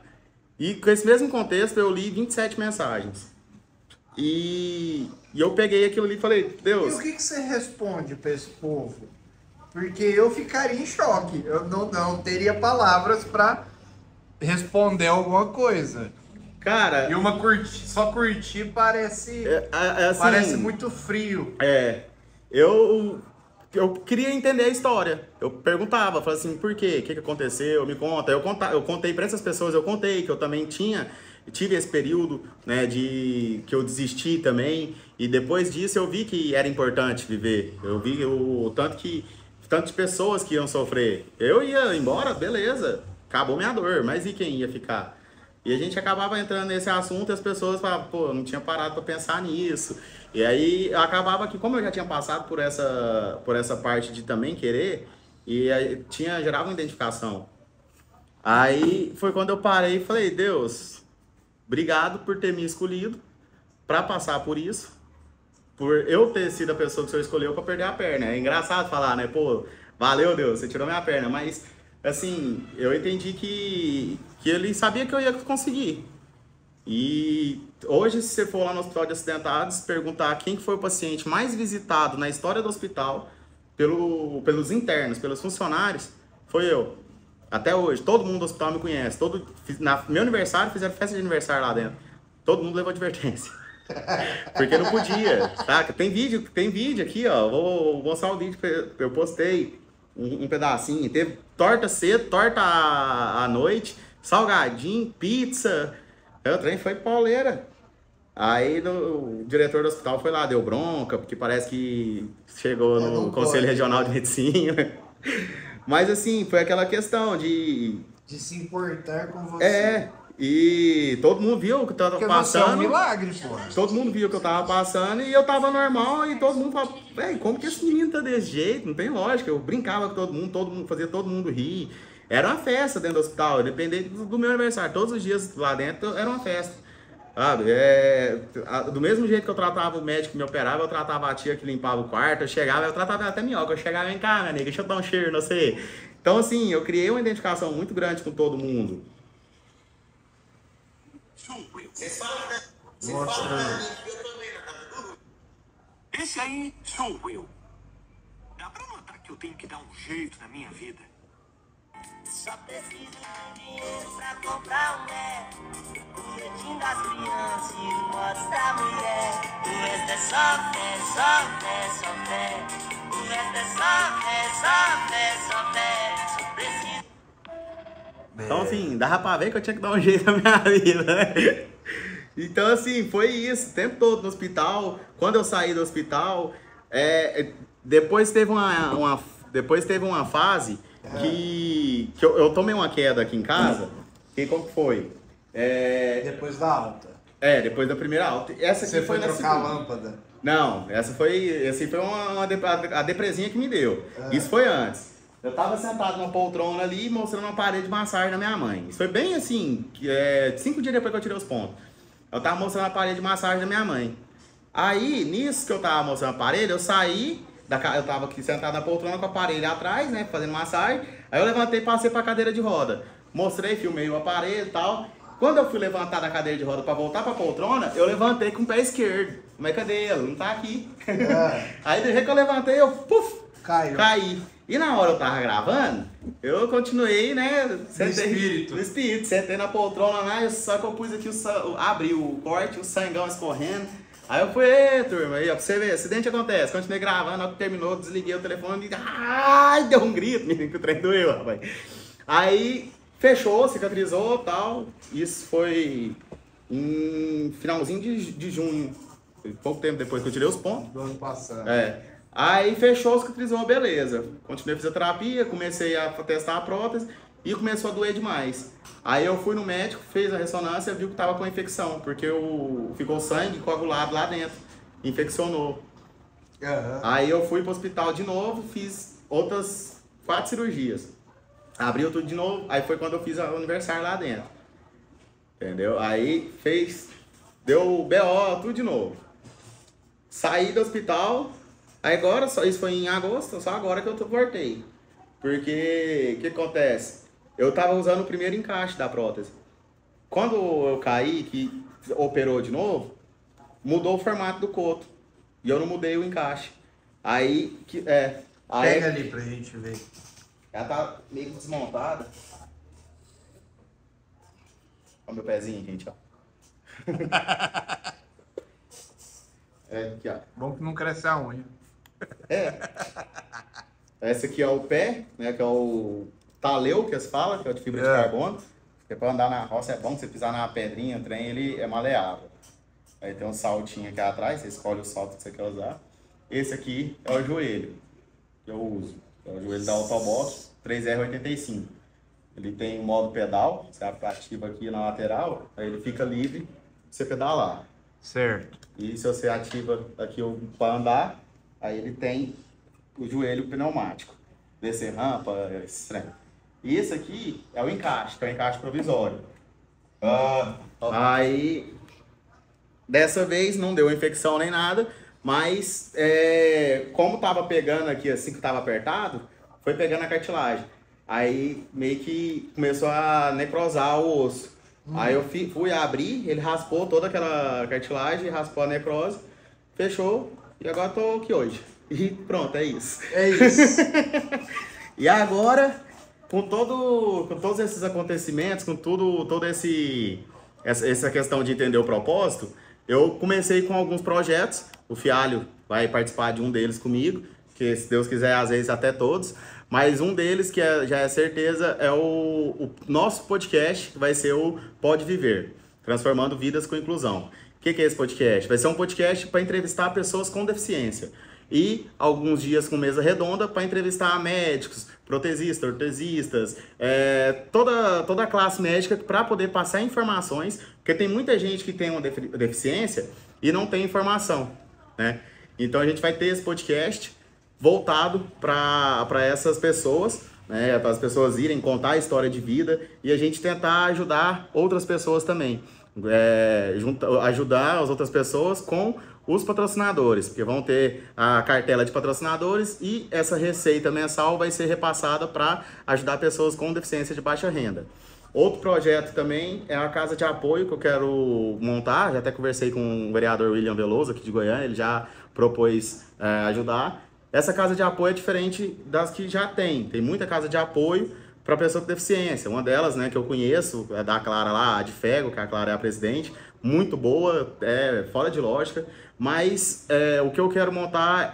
E com esse mesmo contexto, eu li 27 mensagens. E eu peguei aquilo ali e falei, Deus... E o que você responde pra esse povo? Porque eu ficaria em choque. Eu não teria palavras pra responder alguma coisa. Cara... E só curtir parece... assim, parece muito frio. Eu queria entender a história. Eu perguntava, falava assim, por quê? O que aconteceu? Me conta. Eu contei para essas pessoas, que eu também tive esse período, né, que eu desisti também. E depois disso eu vi que era importante viver. Eu vi o tanto de pessoas que iam sofrer. Eu ia embora, beleza, acabou minha dor, mas e quem ia ficar? E a gente acabava entrando nesse assunto e as pessoas falavam, pô, eu não tinha parado para pensar nisso. E aí acabava que, como eu já tinha passado por essa parte de também querer, e aí gerava uma identificação. Aí foi quando eu parei e falei, Deus, obrigado por ter me escolhido para passar por isso, por eu ter sido a pessoa que o Senhor escolheu para perder a perna. É engraçado falar, né? Pô, valeu Deus, você tirou minha perna, mas assim, eu entendi que ele sabia que eu ia conseguir. E hoje, se você for lá no Hospital de Acidentados, perguntar quem foi o paciente mais visitado na história do hospital, pelos internos, pelos funcionários, foi eu. Até hoje, todo mundo do hospital me conhece. Meu aniversário, fizeram festa de aniversário lá dentro. Todo mundo levou advertência. Porque não podia, saca? Tem vídeo aqui, ó. Vou mostrar o vídeo que eu postei. Um pedacinho. Teve torta cedo, torta à noite, salgadinho, pizza... O trem foi pauleira. Aí o diretor do hospital foi lá, deu bronca, porque parece que chegou no Conselho Regional de Medicina. Mas assim, foi aquela questão de se importar com você. E todo mundo viu o que eu tava passando. Você é um milagre, pô. Todo mundo viu o que eu tava passando e eu tava normal e todo mundo falava, velho, como que esse menino tá desse jeito? Não tem lógica. Eu brincava com todo mundo fazia todo mundo rir. Era uma festa dentro do hospital, independente do meu aniversário. Todos os dias lá dentro era uma festa. Sabe? Do mesmo jeito que eu tratava o médico que me operava, eu tratava a tia que limpava o quarto. Eu tratava até minhoca. Eu chegava, vem cá, minha nega, deixa eu dar um cheiro, não sei. Então, assim, eu criei uma identificação muito grande com todo mundo. Esse aí sou eu. Dá pra notar que eu tenho que dar um jeito na minha vida. Só preciso de dinheiro pra comprar um Mac, o jeitinho das crianças e o modo da mulher. O resto é só fé, só fé, só fé. O resto é só fé, só fé, só fé. Só preciso. Então, assim, dava pra ver que eu tinha que dar um jeito na minha vida, né? Então, assim, foi isso, o tempo todo no hospital. Quando eu saí do hospital, depois teve uma fase que eu tomei uma queda aqui em casa. E como que foi? Depois da alta. Depois da primeira alta. Essa aqui foi trocar a lâmpada? Não, essa foi a depresinha que me deu. Isso foi antes. Eu tava sentado numa poltrona ali, mostrando uma parede de massagem da minha mãe. Isso foi bem assim, 5 dias depois que eu tirei os pontos. Eu tava mostrando a parede de massagem da minha mãe. Aí, nisso que eu tava mostrando a parede, eu saí, eu tava aqui sentado na poltrona com o aparelho atrás, né, fazendo massagem. Aí eu levantei e passei pra cadeira de roda. Mostrei, filmei o aparelho e tal. Quando eu fui levantar da cadeira de roda pra voltar pra poltrona, eu levantei com o pé esquerdo. Mas cadê ele? Não tá aqui. Aí, do jeito que eu levantei, eu, caí. E na hora eu tava gravando, eu continuei, né? No espírito. Sentei na poltrona lá, só que eu pus aqui, abri o corte, o sangão escorrendo. Aí eu fui, turma, aí ó, pra você ver, acidente acontece. Continuei gravando, na hora que terminou, desliguei o telefone e ai, deu um grito, menino, que o trem doeu, rapaz. Aí fechou, cicatrizou e tal. Isso foi em finalzinho de junho. Pouco tempo depois que eu tirei os pontos. Do ano passado. Aí fechou, cicatrizou, beleza. Continuei a fisioterapia, comecei a testar a prótese e começou a doer demais. Aí eu fui no médico, fez a ressonância e viu que tava com infecção, porque ficou sangue coagulado lá dentro, infeccionou. Aí eu fui pro hospital de novo, fiz outras 4 cirurgias. Abriu tudo de novo, aí foi quando eu fiz o aniversário lá dentro. Entendeu? Aí deu BO, tudo de novo. Saí do hospital, aí agora, isso foi em agosto, só agora que eu voltei. Porque, o que acontece? Eu tava usando o primeiro encaixe da prótese. Quando eu caí, que operou de novo, mudou o formato do coto. E eu não mudei o encaixe. Aí, Pega ali pra gente ver. Ela tá meio desmontada. Olha o meu pezinho, gente, ó. Aqui, ó. Bom que não cresce a unha. Esse aqui é o pé, né? Que é o taleu, que eles falam, que é o de fibra de carbono. Porque pra andar na roça é bom, você pisar na pedrinha, o trem, ele é maleável. Aí tem um saltinho aqui atrás, você escolhe o salto que você quer usar. Esse aqui é o joelho, que eu uso. É o joelho da Autobox 3R85. Ele tem um modo pedal, você ativa aqui na lateral, aí ele fica livre pra você pedalar. Certo. E se você ativa aqui para andar, aí ele tem o joelho pneumático. Descer rampa, estranho. E esse aqui é o encaixe, que é o encaixe provisório. Aí, dessa vez não deu infecção nem nada, mas como tava pegando aqui assim que tava apertado, foi pegando a cartilagem. Aí meio que começou a necrosar o osso. Aí eu fui abrir, ele raspou toda aquela cartilagem, raspou a necrose, fechou e agora tô aqui hoje. E pronto, é isso. É isso. E agora, com todos esses acontecimentos, com toda essa questão de entender o propósito, eu comecei com alguns projetos. O Fialho vai participar de um deles comigo, que se Deus quiser, às vezes até todos. Mas um deles, que já é certeza, é o nosso podcast, que vai ser o Pode Viver, Transformando Vidas com Inclusão. O que é esse podcast? Vai ser um podcast para entrevistar pessoas com deficiência. E alguns dias com mesa redonda para entrevistar médicos, protesistas, ortesistas, toda a classe médica para poder passar informações, porque tem muita gente que tem uma deficiência e não tem informação, né? Então a gente vai ter esse podcast voltado para essas pessoas, né, para as pessoas irem contar a história de vida e a gente tentar ajudar outras pessoas também, ajudar as outras pessoas com os patrocinadores, porque vão ter a cartela de patrocinadores e essa receita mensal vai ser repassada para ajudar pessoas com deficiência de baixa renda. Outro projeto também é a casa de apoio que eu quero montar, já até conversei com o vereador William Veloso aqui de Goiânia, ele já propôs ajudar. Essa casa de apoio é diferente das que já tem muita casa de apoio para pessoa com deficiência. Uma delas, né, que eu conheço, é da Clara lá, a de Fego, que a Clara é a presidente, muito boa, fora de lógica, mas o que eu quero montar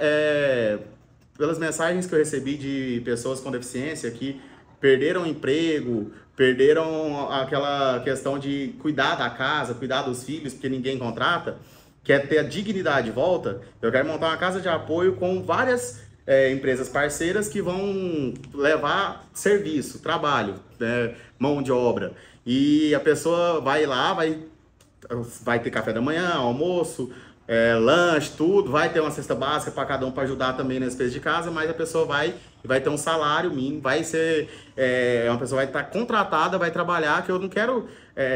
pelas mensagens que eu recebi de pessoas com deficiência que perderam emprego, perderam aquela questão de cuidar da casa, cuidar dos filhos, porque ninguém contrata, quer ter a dignidade de volta. Eu quero montar uma casa de apoio com várias empresas parceiras que vão levar serviço, trabalho, né, mão de obra. E a pessoa vai lá, vai ter café da manhã, almoço, lanche, tudo, vai ter uma cesta básica para cada um para ajudar também na despesa de casa, mas a pessoa vai ter um salário mínimo, vai ser uma pessoa vai estar contratada, vai trabalhar, que eu não quero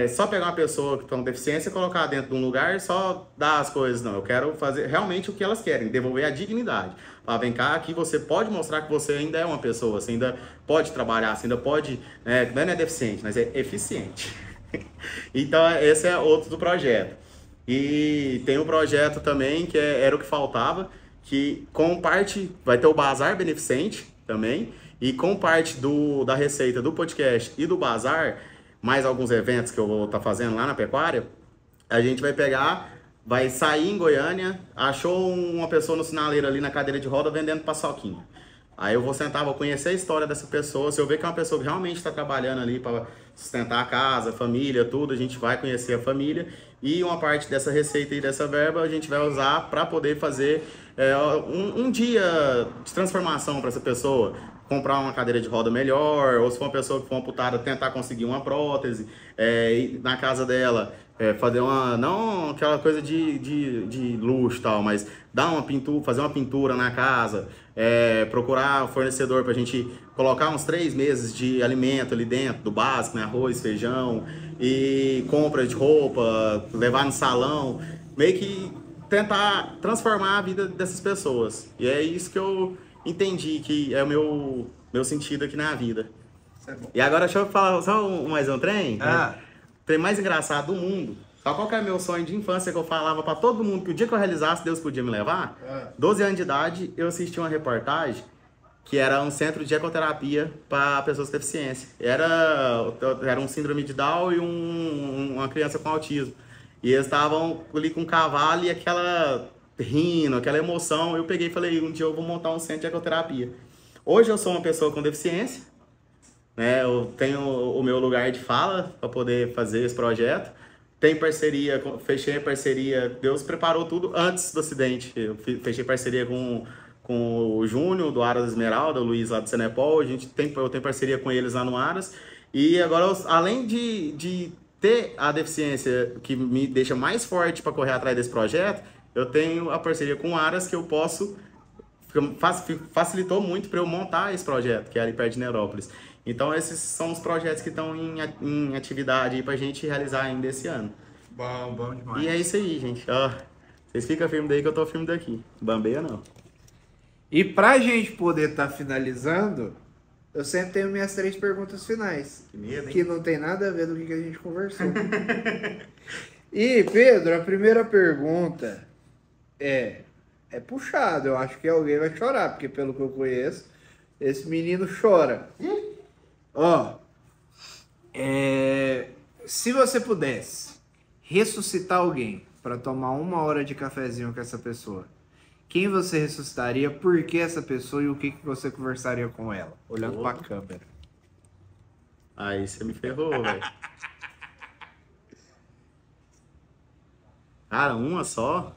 só pegar uma pessoa que tem deficiência e colocar dentro de um lugar e só dar as coisas, não. Eu quero fazer realmente o que elas querem, devolver a dignidade. Vem cá, aqui você pode mostrar que você ainda é uma pessoa, você ainda pode trabalhar, você ainda pode, não é deficiente, mas é eficiente. Então esse é outro do projeto. E tem um projeto também que era o que faltava, que com parte vai ter o Bazar Beneficente também, e com parte da receita do podcast e do Bazar, mais alguns eventos que eu vou estar fazendo lá na pecuária, a gente vai sair em Goiânia, achou uma pessoa no sinaleiro ali na cadeira de roda vendendo paçoquinha. Aí eu vou sentar, vou conhecer a história dessa pessoa. Se eu ver que é uma pessoa que realmente está trabalhando ali para sustentar a casa, a família, tudo, a gente vai conhecer a família. E uma parte dessa receita e dessa verba a gente vai usar para poder fazer um dia de transformação para essa pessoa. Comprar uma cadeira de roda melhor, ou se for uma pessoa que for amputada, tentar conseguir uma prótese, ir na casa dela, fazer não aquela coisa de luxo e tal, mas dar uma pintura, fazer uma pintura na casa, procurar um fornecedor para a gente colocar uns 3 meses de alimento ali dentro, do básico, né? Arroz, feijão, e compra de roupa, levar no salão, meio que tentar transformar a vida dessas pessoas. E é isso que eu entendi que é o meu sentido aqui na vida. E agora deixa eu falar só mais um trem. O trem mais engraçado do mundo. Sabe qual que é meu sonho de infância que eu falava pra todo mundo que o dia que eu realizasse, Deus podia me levar? 12 anos de idade, eu assisti uma reportagem que era um centro de ecoterapia para pessoas com deficiência. Era um síndrome de Down e uma criança com autismo. E eles estavam ali com um cavalo e aquela rindo, aquela emoção. Eu peguei e falei, um dia eu vou montar um centro de ecoterapia. Hoje eu sou uma pessoa com deficiência, né? Eu tenho o meu lugar de fala para poder fazer esse projeto. Tem parceria, fechei a parceria, Deus preparou tudo antes do acidente. Eu fechei parceria com o Júnior, do Aras Esmeralda, o Luiz lá do Cenepol. Eu tenho parceria com eles lá no Aras. E agora, além de ter a deficiência que me deixa mais forte para correr atrás desse projeto, eu tenho a parceria com o Aras que eu posso... Facilitou muito para eu montar esse projeto, que é ali perto de Neurópolis. Então esses são os projetos que estão em atividade para a gente realizar ainda esse ano. Bom demais. E é isso aí, gente. Vocês ficam firmes daí que eu tô firme daqui. Bambeia não. E pra gente poder estar finalizando, eu sempre tenho minhas 3 perguntas finais. Que medo, hein? Que não tem nada a ver do que a gente conversou. E, Pedro, a primeira pergunta é puxado. Eu acho que alguém vai chorar, porque pelo que eu conheço, esse menino chora. Se você pudesse ressuscitar alguém para tomar 1 hora de cafezinho com essa pessoa, quem você ressuscitaria, por que essa pessoa e o que você conversaria com ela? Olhando pra câmera. Aí você me ferrou, velho. Cara, uma só?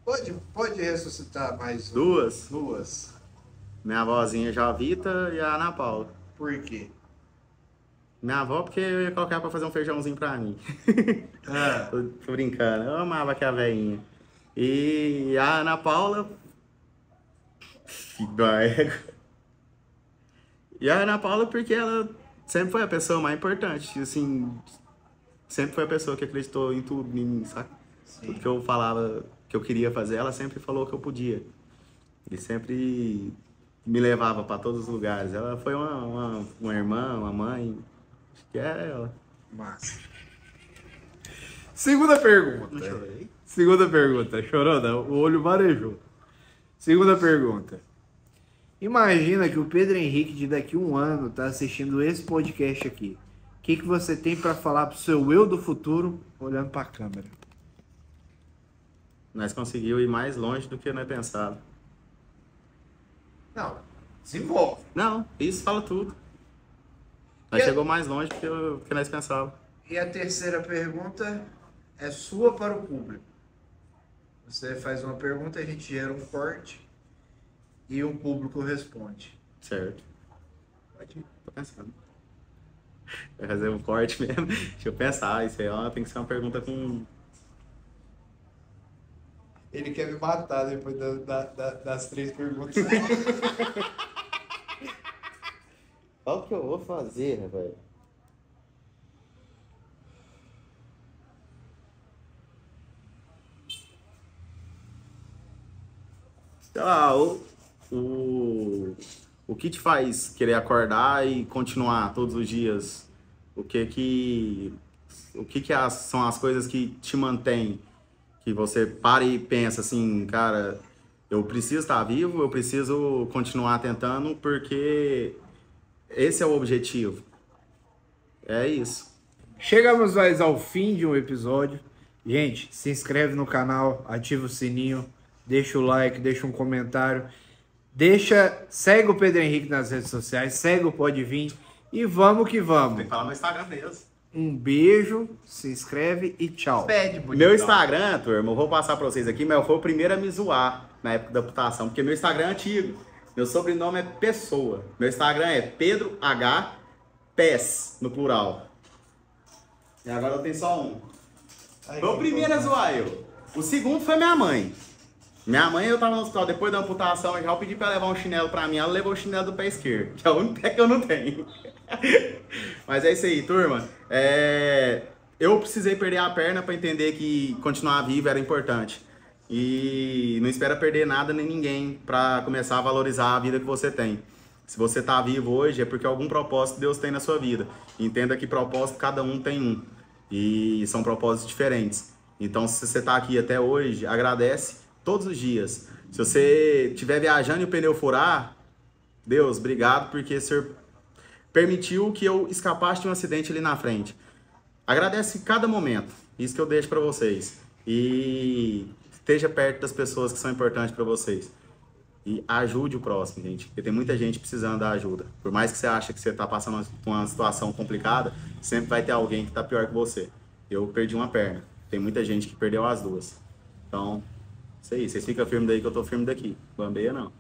Pode ressuscitar mais Duas? Duas. Minha avózinha Jovita e a Ana Paula. Por quê? Minha avó, porque eu ia colocar pra fazer um feijãozinho pra mim. Tô brincando. Eu amava aquela velhinha. E a Ana Paula... Filho da égua. E a Ana Paula porque ela sempre foi a pessoa mais importante. Assim, sempre foi a pessoa que acreditou em tudo em mim, sabe? Sim. Tudo que eu falava que eu queria fazer, ela sempre falou que eu podia. E sempre me levava pra todos os lugares. Ela foi uma irmã, uma mãe... Acho que é ela. Massa. Segunda pergunta. Não chorei. Segunda pergunta. Chorou, não? O olho marejou. Segunda pergunta. Imagina que o Pedro Henrique de daqui a 1 ano tá assistindo esse podcast aqui. O que você tem pra falar pro seu eu do futuro olhando pra câmera? Nós conseguimos ir mais longe do que nós pensávamos. Não, desenvolve. Não, isso fala tudo. Nós chegou mais longe do que nós pensávamos. E a terceira pergunta é sua para o público. Você faz uma pergunta, a gente gera um corte e o público responde. Certo. Pode ir, tô pensando. Vai fazer um corte mesmo. Deixa eu pensar, isso aí tem que ser uma pergunta com... Ele quer me matar depois das 3 perguntas. Qual que eu vou fazer, velho? Sei lá, o que te faz querer acordar e continuar todos os dias? O que são as coisas que te mantêm? Que você para e pensa assim, cara, eu preciso estar vivo, eu preciso continuar tentando, porque esse é o objetivo. É isso. Chegamos mais ao fim de um episódio. Gente, se inscreve no canal, ativa o sininho, deixa o like, deixa um comentário. segue o Pedro Henrique nas redes sociais, segue o Pode Vir e vamos que Tem vamos. que falar no Instagram mesmo. Um beijo, se inscreve e tchau. Pede, bonitão. Meu Instagram, turma, eu vou passar pra vocês aqui, mas eu fui o primeiro a me zoar na época da amputação, porque meu Instagram é antigo. Meu sobrenome é Pessoa. Meu Instagram é Pedro H. Pes, no plural. E agora eu tenho só um. Foi o primeiro a zoar eu. O segundo foi minha mãe. Minha mãe, eu tava no hospital depois da amputação, eu já pedi pra levar um chinelo pra mim, ela levou o chinelo do pé esquerdo, que é o único pé que eu não tenho. Mas é isso aí, turma. Eu precisei perder a perna pra entender que continuar vivo era importante. E não espera perder nada nem ninguém pra começar a valorizar a vida que você tem. Se você tá vivo hoje é porque algum propósito Deus tem na sua vida. Entenda que propósito cada um tem um. E são propósitos diferentes. Então se você tá aqui até hoje, agradece todos os dias. Se você estiver viajando e o pneu furar, Deus, obrigado porque o Senhor permitiu que eu escapasse de um acidente ali na frente. Agradece cada momento. Isso que eu deixo pra vocês. E esteja perto das pessoas que são importantes pra vocês. E ajude o próximo, gente. Porque tem muita gente precisando da ajuda. Por mais que você ache que você tá passando por uma situação complicada, sempre vai ter alguém que tá pior que você. Eu perdi uma perna. Tem muita gente que perdeu as duas. Então, isso aí. Vocês ficam firmes daí que eu tô firme daqui. Bambeia não.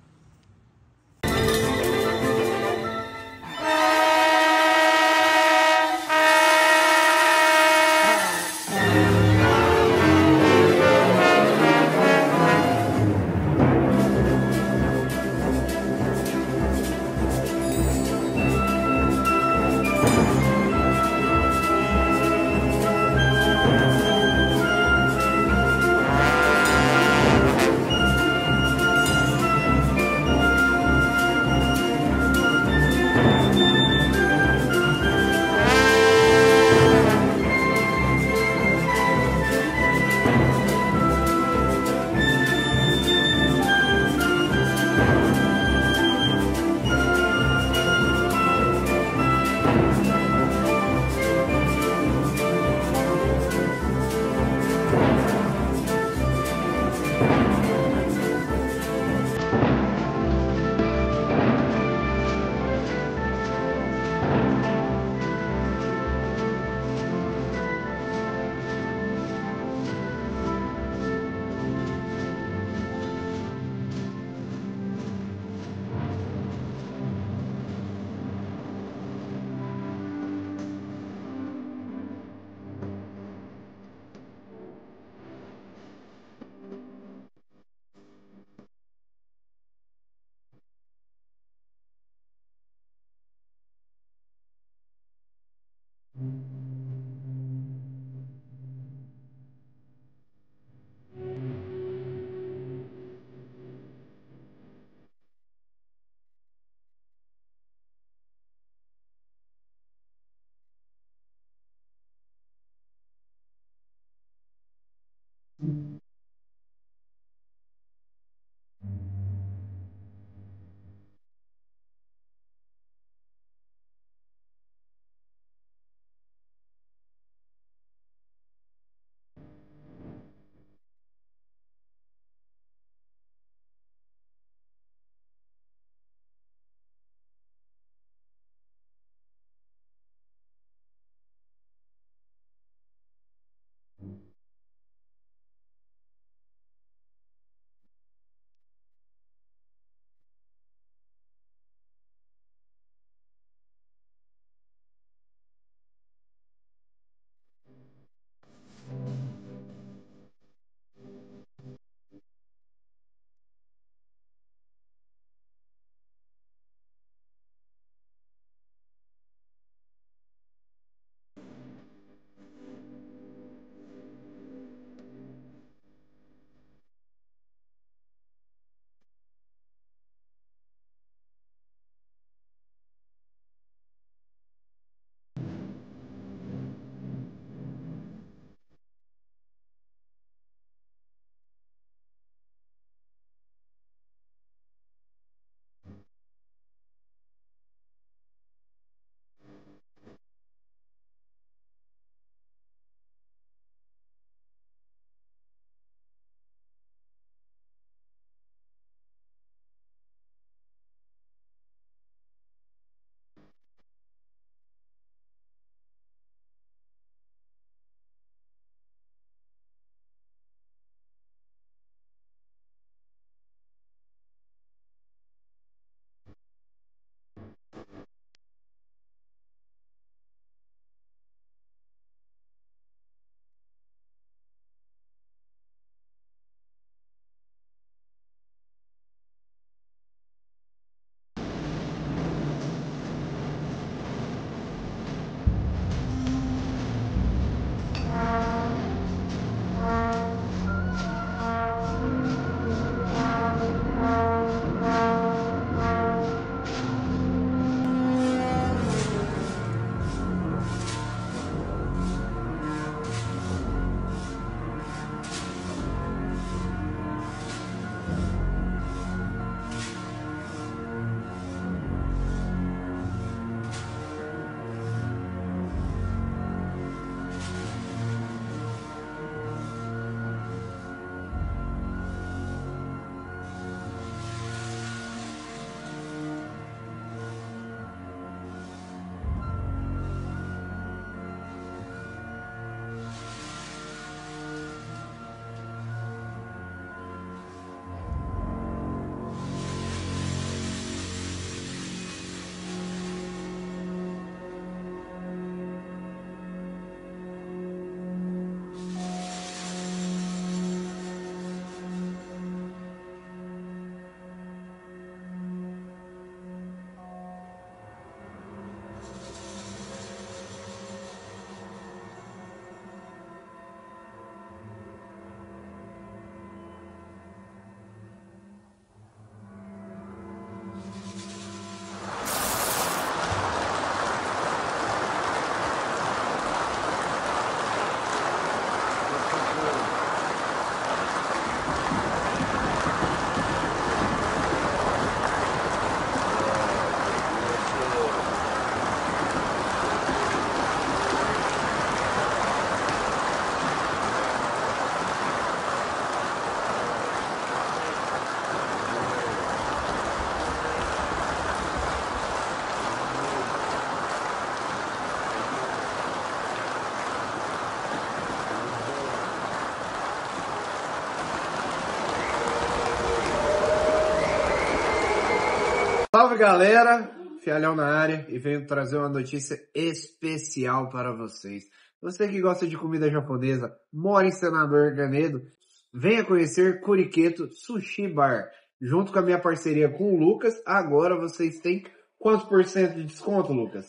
Salve, galera! Fialhão na área e venho trazer uma notícia especial para vocês. Você que gosta de comida japonesa, mora em Senador Canedo, venha conhecer Curiqueto Sushi Bar. Junto com a minha parceria com o Lucas, agora vocês têm quantos por cento de desconto, Lucas?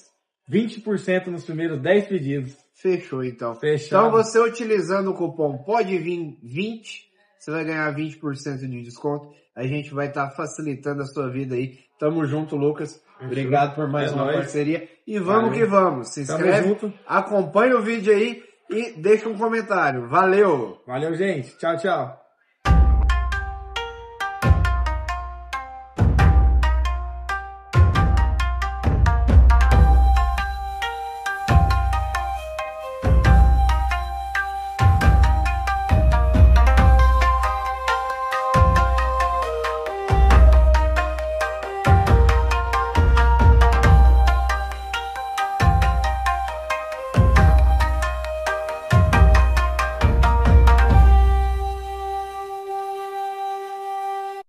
20% nos primeiros 10 pedidos. Fechou, então. Fechado. Então, você utilizando o cupom Pode Vir 20, você vai ganhar 20% de desconto. A gente vai estar facilitando a sua vida aí. Tamo junto, Lucas. Obrigado por mais uma nóis. parceria. E vamos Valeu. que vamos. Se Tamo inscreve, junto. acompanha o vídeo aí e deixa um comentário. Valeu! Valeu, gente. Tchau, tchau.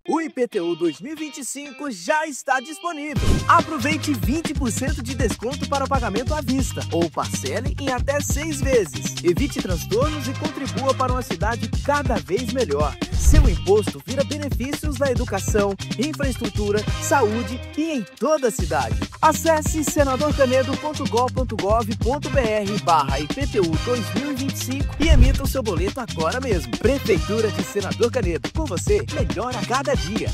O IPTU 2025 já está disponível. Aproveite 20% de desconto para pagamento à vista ou parcele em até 6 vezes. Evite transtornos e contribua para uma cidade cada vez melhor. Seu imposto vira benefícios na educação, infraestrutura, saúde e em toda a cidade. Acesse senadorcanedo.gov.br/IPTU 2025 e emita o seu boleto agora mesmo. Prefeitura de Senador Canedo. Com você, melhora a cada dia.